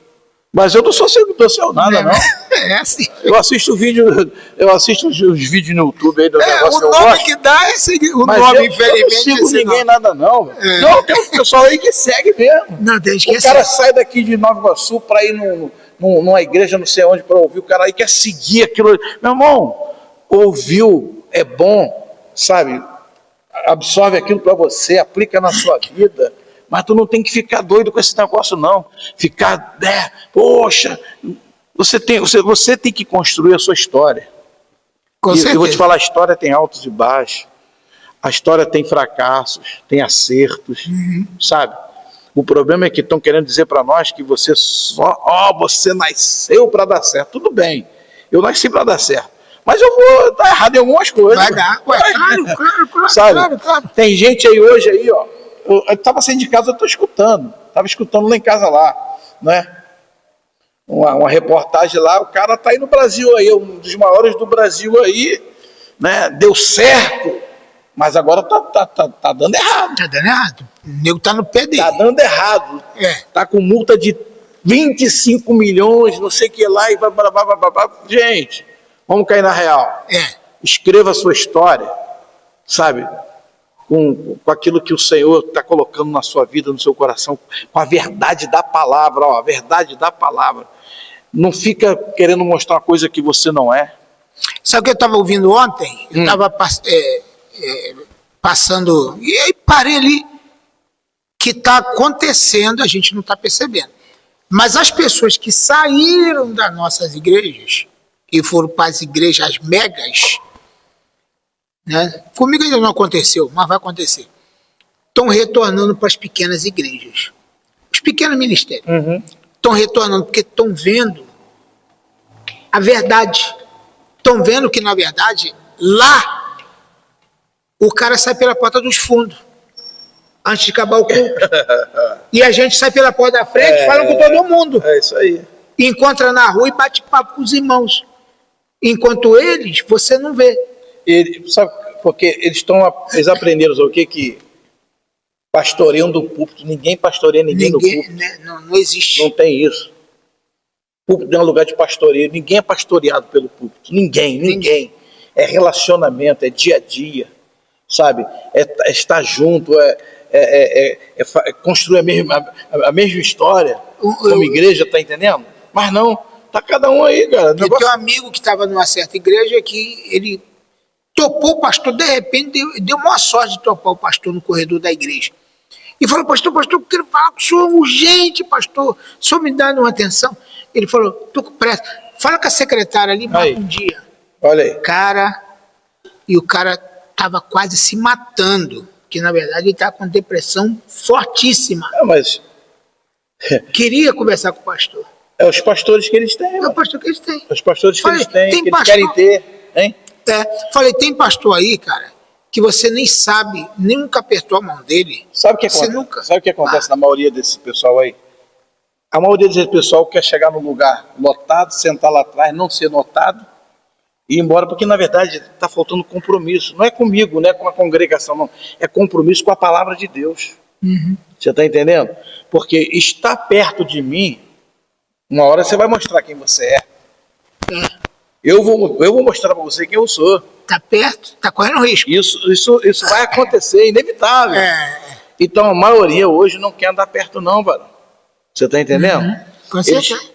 mas eu não sou seguidor seu nada, não. É assim. Eu assisto os vídeos no YouTube aí do negócio. O nome que dá é seguir. O nome, infelizmente. Eu não sigo ninguém nada, não. Não, tem um pessoal aí que segue mesmo. Não, tem que o cara sai daqui de Nova Iguaçu para ir numa igreja, não sei onde, para ouvir. O cara aí quer seguir aquilo. Meu irmão, ouviu, é bom, sabe? Absorve aquilo para você, aplica na sua vida. Mas tu não tem que ficar doido com esse negócio, não. Ficar, poxa, você tem que construir a sua história. Eu vou te falar, a história tem altos e baixos. A história tem fracassos, tem acertos, sabe? O problema é que estão querendo dizer para nós que você você nasceu para dar certo. Tudo bem, eu nasci para dar certo. Mas eu vou dar errado em algumas coisas. Vai dar, claro, sabe? Claro. Tem gente aí hoje, aí, ó. Eu estava saindo de casa, eu estou escutando. Estava escutando lá em casa, lá, né? Uma reportagem lá, o cara está aí no Brasil, aí, um dos maiores do Brasil aí, né? Deu certo, mas agora tá dando errado. Tá dando errado. O nego tá no pé dele. Tá dando errado. Tá com multa de 25 milhões, não sei o que lá, e gente, vamos cair na real. Escreva a sua história, sabe? com aquilo que o Senhor está colocando na sua vida, no seu coração, com a verdade da palavra, ó, a verdade da palavra. Não fica querendo mostrar uma coisa que você não é. Sabe o que eu estava ouvindo ontem? Eu estava passando, e aí parei ali, que está acontecendo, a gente não está percebendo. Mas as pessoas que saíram das nossas igrejas, e foram para as igrejas megas, né? Comigo ainda não aconteceu, mas vai acontecer. Estão retornando para as pequenas igrejas. Os pequenos ministérios. Estão retornando porque estão vendo a verdade. Estão vendo que, na verdade, lá, o cara sai pela porta dos fundos, antes de acabar o culto. E a gente sai pela porta da frente, fala com todo mundo. É isso aí. Encontra na rua e bate papo com os irmãos. Enquanto eles, você não vê. Sabe, porque eles aprenderam o quê? Que pastoreiam do púlpito. Ninguém pastoreia ninguém no púlpito. Né, não existe. Não tem isso. O púlpito não é um lugar de pastoreio. Ninguém é pastoreado pelo púlpito. Ninguém. É relacionamento, é dia a dia. Sabe? É estar junto, construir a mesma história. Como igreja, tá entendendo? Mas não. Tá cada um aí, cara. Eu tenho um amigo que estava numa certa igreja que ele topou o pastor, de repente deu uma sorte de topar o pastor no corredor da igreja. E falou, pastor, eu quero falar com o senhor urgente, pastor. O senhor me dá uma atenção? Ele falou, tô com pressa. Fala com a secretária ali, marca um dia. Olha aí. E o cara estava quase se matando, que na verdade ele estava com depressão fortíssima. Mas queria conversar com o pastor. É os pastores que eles têm. É o pastor que eles têm. Os pastores que eles têm, que pastor, eles querem ter. Hein? Falei, tem pastor aí, cara, que você nem sabe, nunca apertou a mão dele. Sabe o que acontece? Sabe o que acontece na maioria desse pessoal aí? A maioria desse pessoal quer chegar num lugar lotado, sentar lá atrás, não ser notado e ir embora, porque na verdade está faltando compromisso. Não é comigo, não é com a congregação, não. É compromisso com a palavra de Deus. Você está entendendo? Porque estar perto de mim, uma hora você vai mostrar quem você é. Eu vou mostrar para você quem eu sou. Está perto, está correndo risco. Isso vai acontecer, inevitável. Então a maioria hoje não quer andar perto não, varão. Você está entendendo?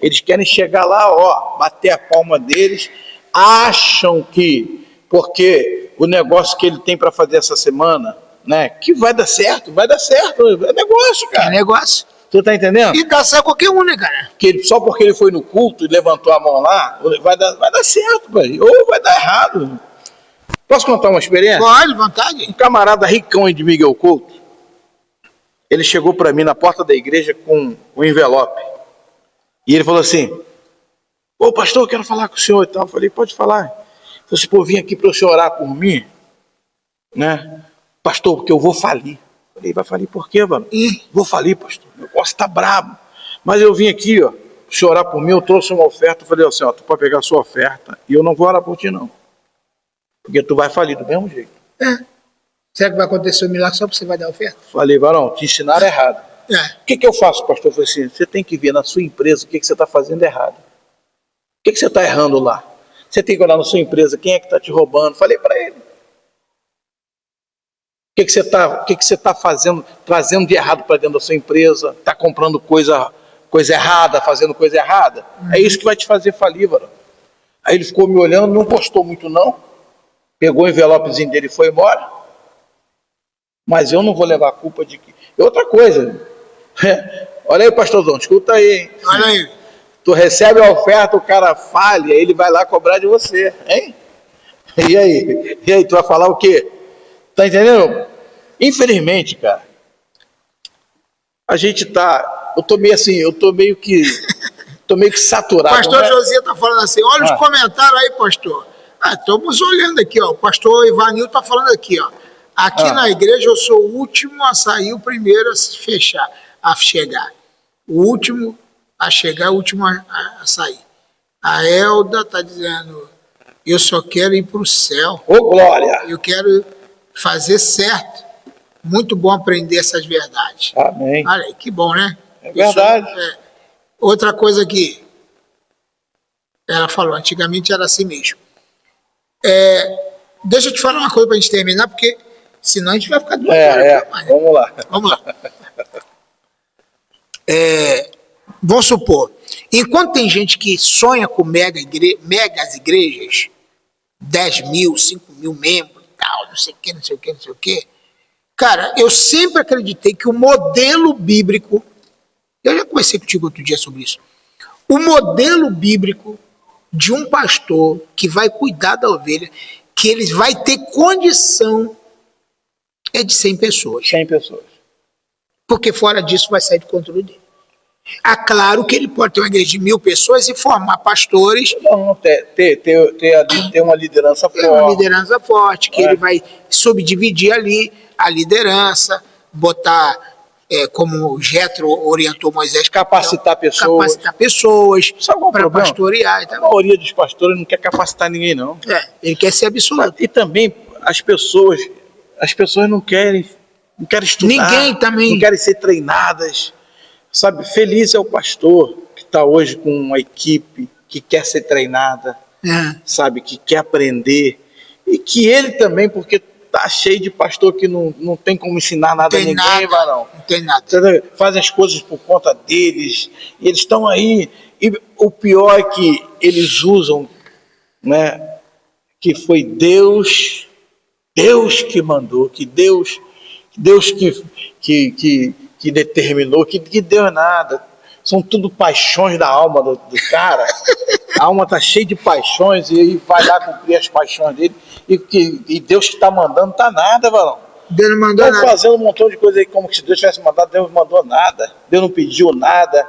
Eles querem chegar lá, ó, bater a palma deles, acham que, porque o negócio que ele tem para fazer essa semana, né, que vai dar certo, é negócio, cara. É negócio. Você tá entendendo? E dá certo qualquer um, né, cara? Só porque ele foi no culto e levantou a mão lá, vai dar certo, pai. Ou vai dar errado. Posso contar uma experiência? Pode, vontade. Um camarada ricão de Miguel Couto, ele chegou para mim na porta da igreja com um envelope. E ele falou assim, ô pastor, eu quero falar com o senhor e tal. Eu falei, pode falar. Ele falou assim, pô, vim aqui para o senhor orar por mim, né? Pastor, porque eu vou falir. Eu falei, vai falir por quê, mano? Vou falir, pastor. O negócio tá brabo. Mas eu vim aqui, ó, se orar por mim, eu trouxe uma oferta. Eu falei assim, ó, tu pode pegar a sua oferta e eu não vou orar por ti, não. Porque tu vai falir do mesmo jeito. Será que vai acontecer um milagre só porque você vai dar oferta? Falei, varão, te ensinaram errado. O que eu faço, pastor? Eu falei assim, você tem que ver na sua empresa o que você está fazendo errado. O que você está errando lá? Você tem que olhar na sua empresa, quem é que está te roubando? Falei para ele. O que você tá fazendo, trazendo de errado para dentro da sua empresa? Está comprando coisa errada, fazendo coisa errada? É isso que vai te fazer falir, varão. Aí ele ficou me olhando, não postou muito não. Pegou o envelopezinho dele e foi embora. Mas eu não vou levar a culpa de que... E outra coisa, olha aí, pastorzão, escuta aí, hein? Olha aí. Tu recebe a oferta, o cara falha, ele vai lá cobrar de você, hein? E aí, tu vai falar o quê? Tá entendendo? Infelizmente, cara, a gente tá... Eu tô meio que saturado. O pastor Josias tá falando assim, olha os comentários aí, pastor. Estamos olhando aqui, ó. O pastor Ivanil tá falando aqui, ó. Aqui na igreja eu sou o último a sair, o primeiro a chegar. O último a chegar, o último a sair. A Elda está dizendo, eu só quero ir para o céu. Ô, glória! Eu quero fazer certo. Muito bom aprender essas verdades. Amém. Olha aí, que bom, né? É verdade. Outra coisa que ela falou, antigamente era assim mesmo. Deixa eu te falar uma coisa para a gente terminar, porque Senão a gente vai ficar 2 horas. Mais. Vamos lá. Vamos lá. Vamos supor, enquanto tem gente que sonha com megas igrejas, 10 mil, 5 mil membros e tal, não sei o que, não sei o que, não sei o que. Cara, eu sempre acreditei que o modelo bíblico, eu já conversei contigo outro dia sobre isso, o modelo bíblico de um pastor que vai cuidar da ovelha, que ele vai ter condição, é de 100 pessoas. 100 pessoas. Porque fora disso vai sair do controle dele. É claro que ele pode ter uma igreja de 1000 pessoas e formar pastores. Não, ter uma liderança forte. Uma liderança forte, que ele vai subdividir ali a liderança, botar, como o Jetro orientou Moisés, capacitar pessoas para pastorear. A maioria dos pastores não quer capacitar ninguém, não. Ele quer ser absoluto. E também as pessoas não querem estudar, ninguém também não querem ser treinadas. Sabe, feliz é o pastor que está hoje com uma equipe que quer ser treinada, sabe, que quer aprender, e que ele também, porque tá cheio de pastor que não tem como ensinar nada a ninguém, varão. Não tem nada. Fazem as coisas por conta deles, e eles estão aí, e o pior é que eles usam, né, que foi Deus que mandou, que Deus que determinou, que deu nada. São tudo paixões da alma do cara. A alma está cheia de paixões e ele vai lá cumprir as paixões dele. E Deus que está mandando, tá nada, varão. Deus não mandou nada. Estão fazendo um montão de coisa aí como se Deus tivesse mandado, Deus não mandou nada. Deus não pediu nada.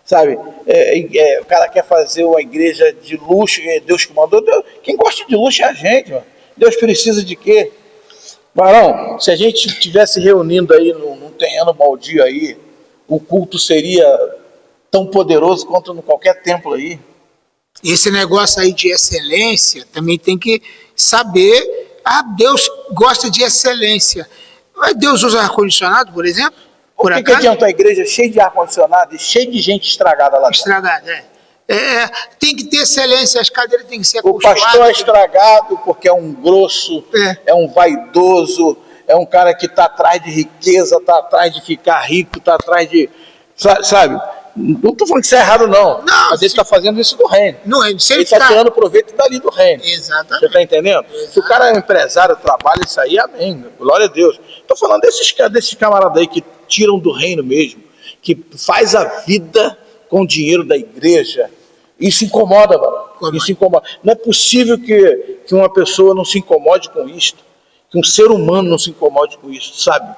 Sabe? O cara quer fazer uma igreja de luxo, é Deus que mandou. Quem gosta de luxo é a gente, mano. Deus precisa de quê? Varão, se a gente estivesse reunindo aí num terreno baldio aí, o culto seria tão poderoso quanto em qualquer templo aí. Esse negócio aí de excelência também tem que saber. Deus gosta de excelência. Mas Deus usa ar-condicionado, por exemplo? Por que adianta a igreja cheia de ar-condicionado e cheia de gente estragada lá dentro? Estragada, tem que ter excelência, as cadeiras têm que ser acostumadas. O pastor é estragado porque é um grosso, é um vaidoso, é um cara que está atrás de riqueza, está atrás de ficar rico, está atrás de... Sabe? Não estou falando que isso é errado, não. Mas ele está fazendo isso do reino. Ele está tirando proveito dali do reino. Exatamente. Você está entendendo? Exatamente. Se o cara é um empresário, trabalha isso aí, amém. Glória a Deus. Estou falando desses camaradas aí que tiram do reino mesmo, que faz a vida com o dinheiro da igreja. Isso incomoda, mano. Isso incomoda. Não é possível que uma pessoa não se incomode com isso, que um ser humano não se incomode com isso, sabe?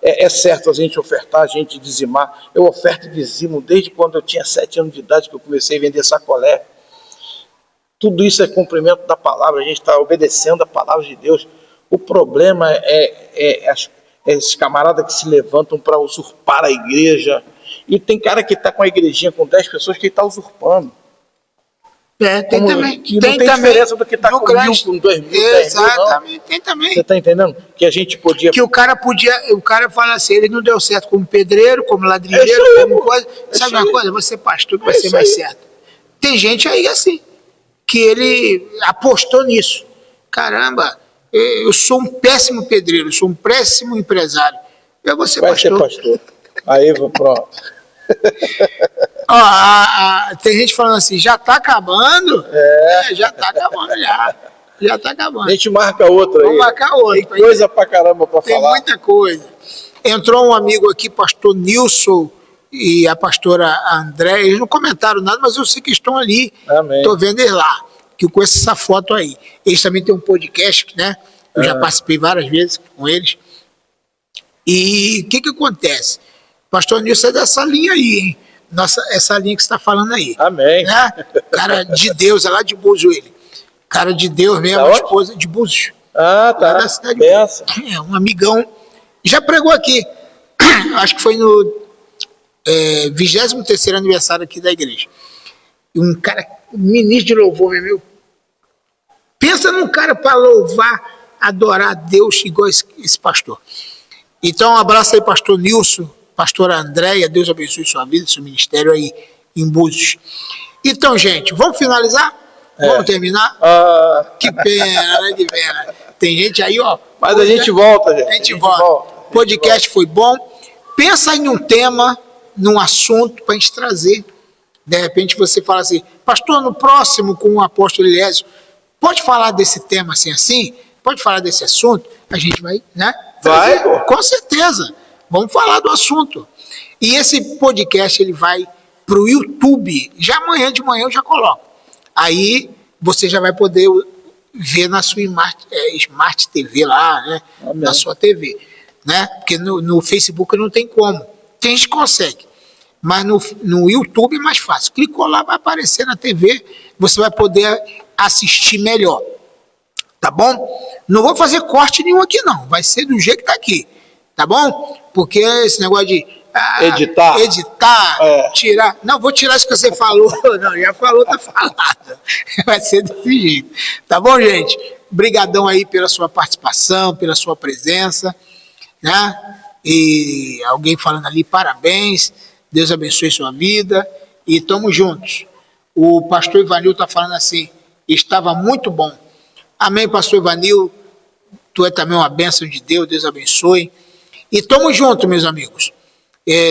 É certo a gente ofertar, a gente dizimar. Eu oferto e dizimo desde quando eu tinha 7 anos de idade, que eu comecei a vender sacolé. Tudo isso é cumprimento da palavra, a gente está obedecendo a palavra de Deus. O problema é esses camaradas que se levantam para usurpar a igreja. E tem cara que está com a igrejinha com 10 pessoas que está usurpando. Tem também. Que não tem diferença do que está com 1.000, com 2.000, 10.000, exatamente, tem também. Você está entendendo? Que a gente podia... Que o cara fala assim, ele não deu certo como pedreiro, como ladrilheiro, como coisa. Sabe uma coisa? Você pastor que vai ser mais certo. Tem gente aí assim, que ele apostou nisso. Caramba, eu sou um péssimo pedreiro, eu sou um péssimo empresário. Eu vou ser pastor. Vai ser pastor. Aí, pronto. Tem gente falando assim, já está acabando? Já está acabando, já está acabando. A gente marca outra aí. Vamos marcar outra. Tem coisa pra caramba pra falar. Tem muita coisa. Entrou um amigo aqui, pastor Nilson e a pastora André, eles não comentaram nada, mas eu sei que estão ali. Amém. Estou vendo eles lá, que eu conheço essa foto aí. Eles também têm um podcast, né? Eu já participei várias vezes com eles. E o que acontece? Pastor Nilson é dessa linha aí, hein? Essa linha que você está falando aí. Amém. Né? Cara de Deus, é lá de Búzios ele. Cara de Deus mesmo, a esposa de Búzios. Tá. Lá da cidade de Búzios. Um amigão. Já pregou aqui. Acho que foi no 23º aniversário aqui da igreja. E um cara, ministro de louvor, meu. Pensa num cara para louvar, adorar a Deus igual esse pastor. Então, um abraço aí, pastor Nilson. Pastora Andréia, Deus abençoe sua vida, seu ministério aí em Búzios. Então, gente, vamos finalizar? Vamos terminar? Que pena, né? Que pena. Tem gente aí, Mas a gente volta, gente. A gente volta. O podcast foi bom. Pensa em um tema, num assunto para a gente trazer. De repente você fala assim, pastor, no próximo com o apóstolo Eliésio, pode falar desse tema assim? Pode falar desse assunto? A gente vai, né? Vai, pô. Com certeza. Vamos falar do assunto. E esse podcast, ele vai para o YouTube. Já amanhã de manhã eu já coloco. Aí você já vai poder ver na sua Smart TV lá, né? Na sua TV. Né? Porque no Facebook não tem como. Tem gente que consegue. Mas no YouTube é mais fácil. Clicou lá, vai aparecer na TV, você vai poder assistir melhor. Tá bom? Não vou fazer corte nenhum aqui, não. Vai ser do jeito que tá aqui. Tá bom? Porque esse negócio de editar, tirar... Não, vou tirar isso que você falou. Não, já falou, tá falado. Vai ser desse jeito. Tá bom, gente? Brigadão aí pela sua participação, pela sua presença. Né? E alguém falando ali, parabéns. Deus abençoe sua vida e estamos juntos. O pastor Ivanil está falando assim, estava muito bom. Amém, pastor Ivanil, tu é também uma bênção de Deus, Deus abençoe. E estamos juntos, meus amigos.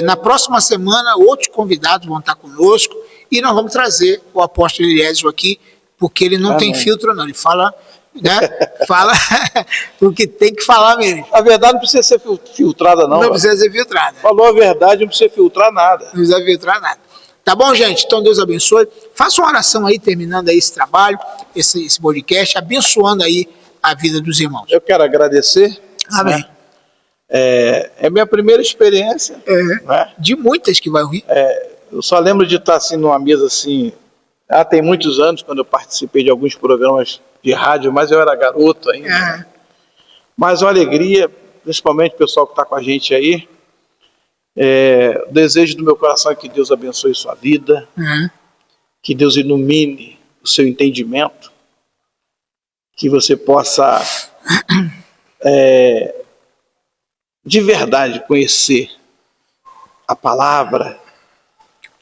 Na próxima semana, outros convidados vão estar conosco e nós vamos trazer o apóstolo Eliésio aqui, porque ele não tem filtro não, ele fala... Né? Fala o que tem que falar mesmo. A verdade não precisa ser filtrada, não. Não precisa ser filtrada. Falou a verdade, não precisa filtrar nada. Não precisa filtrar nada. Tá bom, gente? Então Deus abençoe. Faça uma oração aí, terminando aí esse trabalho, esse podcast, abençoando aí a vida dos irmãos. Eu quero agradecer. Amém. Né? É minha primeira experiência. Né? De muitas que vai ouvir. Eu só lembro de estar assim numa mesa assim. Tem muitos anos, quando eu participei de alguns programas de rádio, mas eu era garoto ainda. Mas uma alegria, principalmente o pessoal que está com a gente aí. O desejo do meu coração é que Deus abençoe sua vida, que Deus ilumine o seu entendimento, que você possa de verdade conhecer a palavra,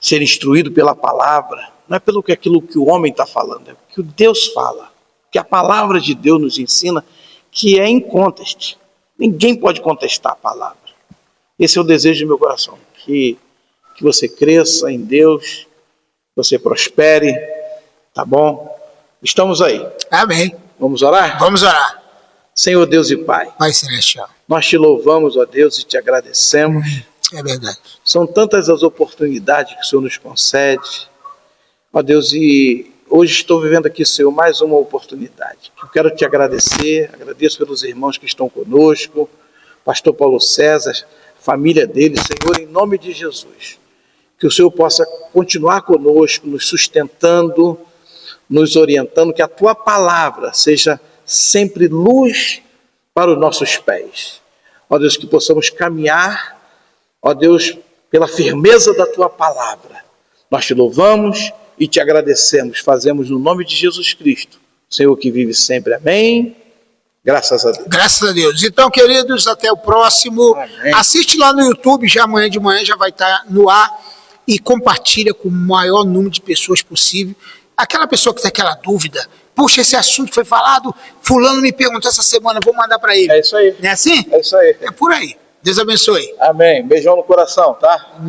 ser instruído pela palavra, não é pelo que aquilo que o homem está falando, é o que Deus fala, que a palavra de Deus nos ensina, que é inconteste. Ninguém pode contestar a palavra. Esse é o desejo do meu coração, que você cresça em Deus, você prospere, tá bom? Estamos aí. Amém. Vamos orar? Vamos orar. Senhor Deus e Pai, Pai Celestial, nós te louvamos, ó Deus, e te agradecemos. É verdade. São tantas as oportunidades que o Senhor nos concede, ó Deus, e hoje estou vivendo aqui, Senhor, mais uma oportunidade. Eu quero te agradecer, agradeço pelos irmãos que estão conosco, pastor Paulo César, família dele, Senhor, em nome de Jesus. Que o Senhor possa continuar conosco, nos sustentando, nos orientando, que a tua palavra seja sempre luz para os nossos pés. Ó Deus, que possamos caminhar, ó Deus, pela firmeza da tua palavra. Nós te louvamos e te agradecemos, fazemos no nome de Jesus Cristo, Senhor que vive sempre, amém, graças a Deus. Graças a Deus. Então, queridos, até o próximo. Amém. Assiste lá no YouTube, já amanhã de manhã já vai estar no ar, e compartilha com o maior número de pessoas possível. Aquela pessoa que tem aquela dúvida, puxa, esse assunto foi falado, fulano me perguntou essa semana, vou mandar para ele. É isso aí. Não é assim? É isso aí. É por aí. Deus abençoe. Amém. Beijão no coração, tá?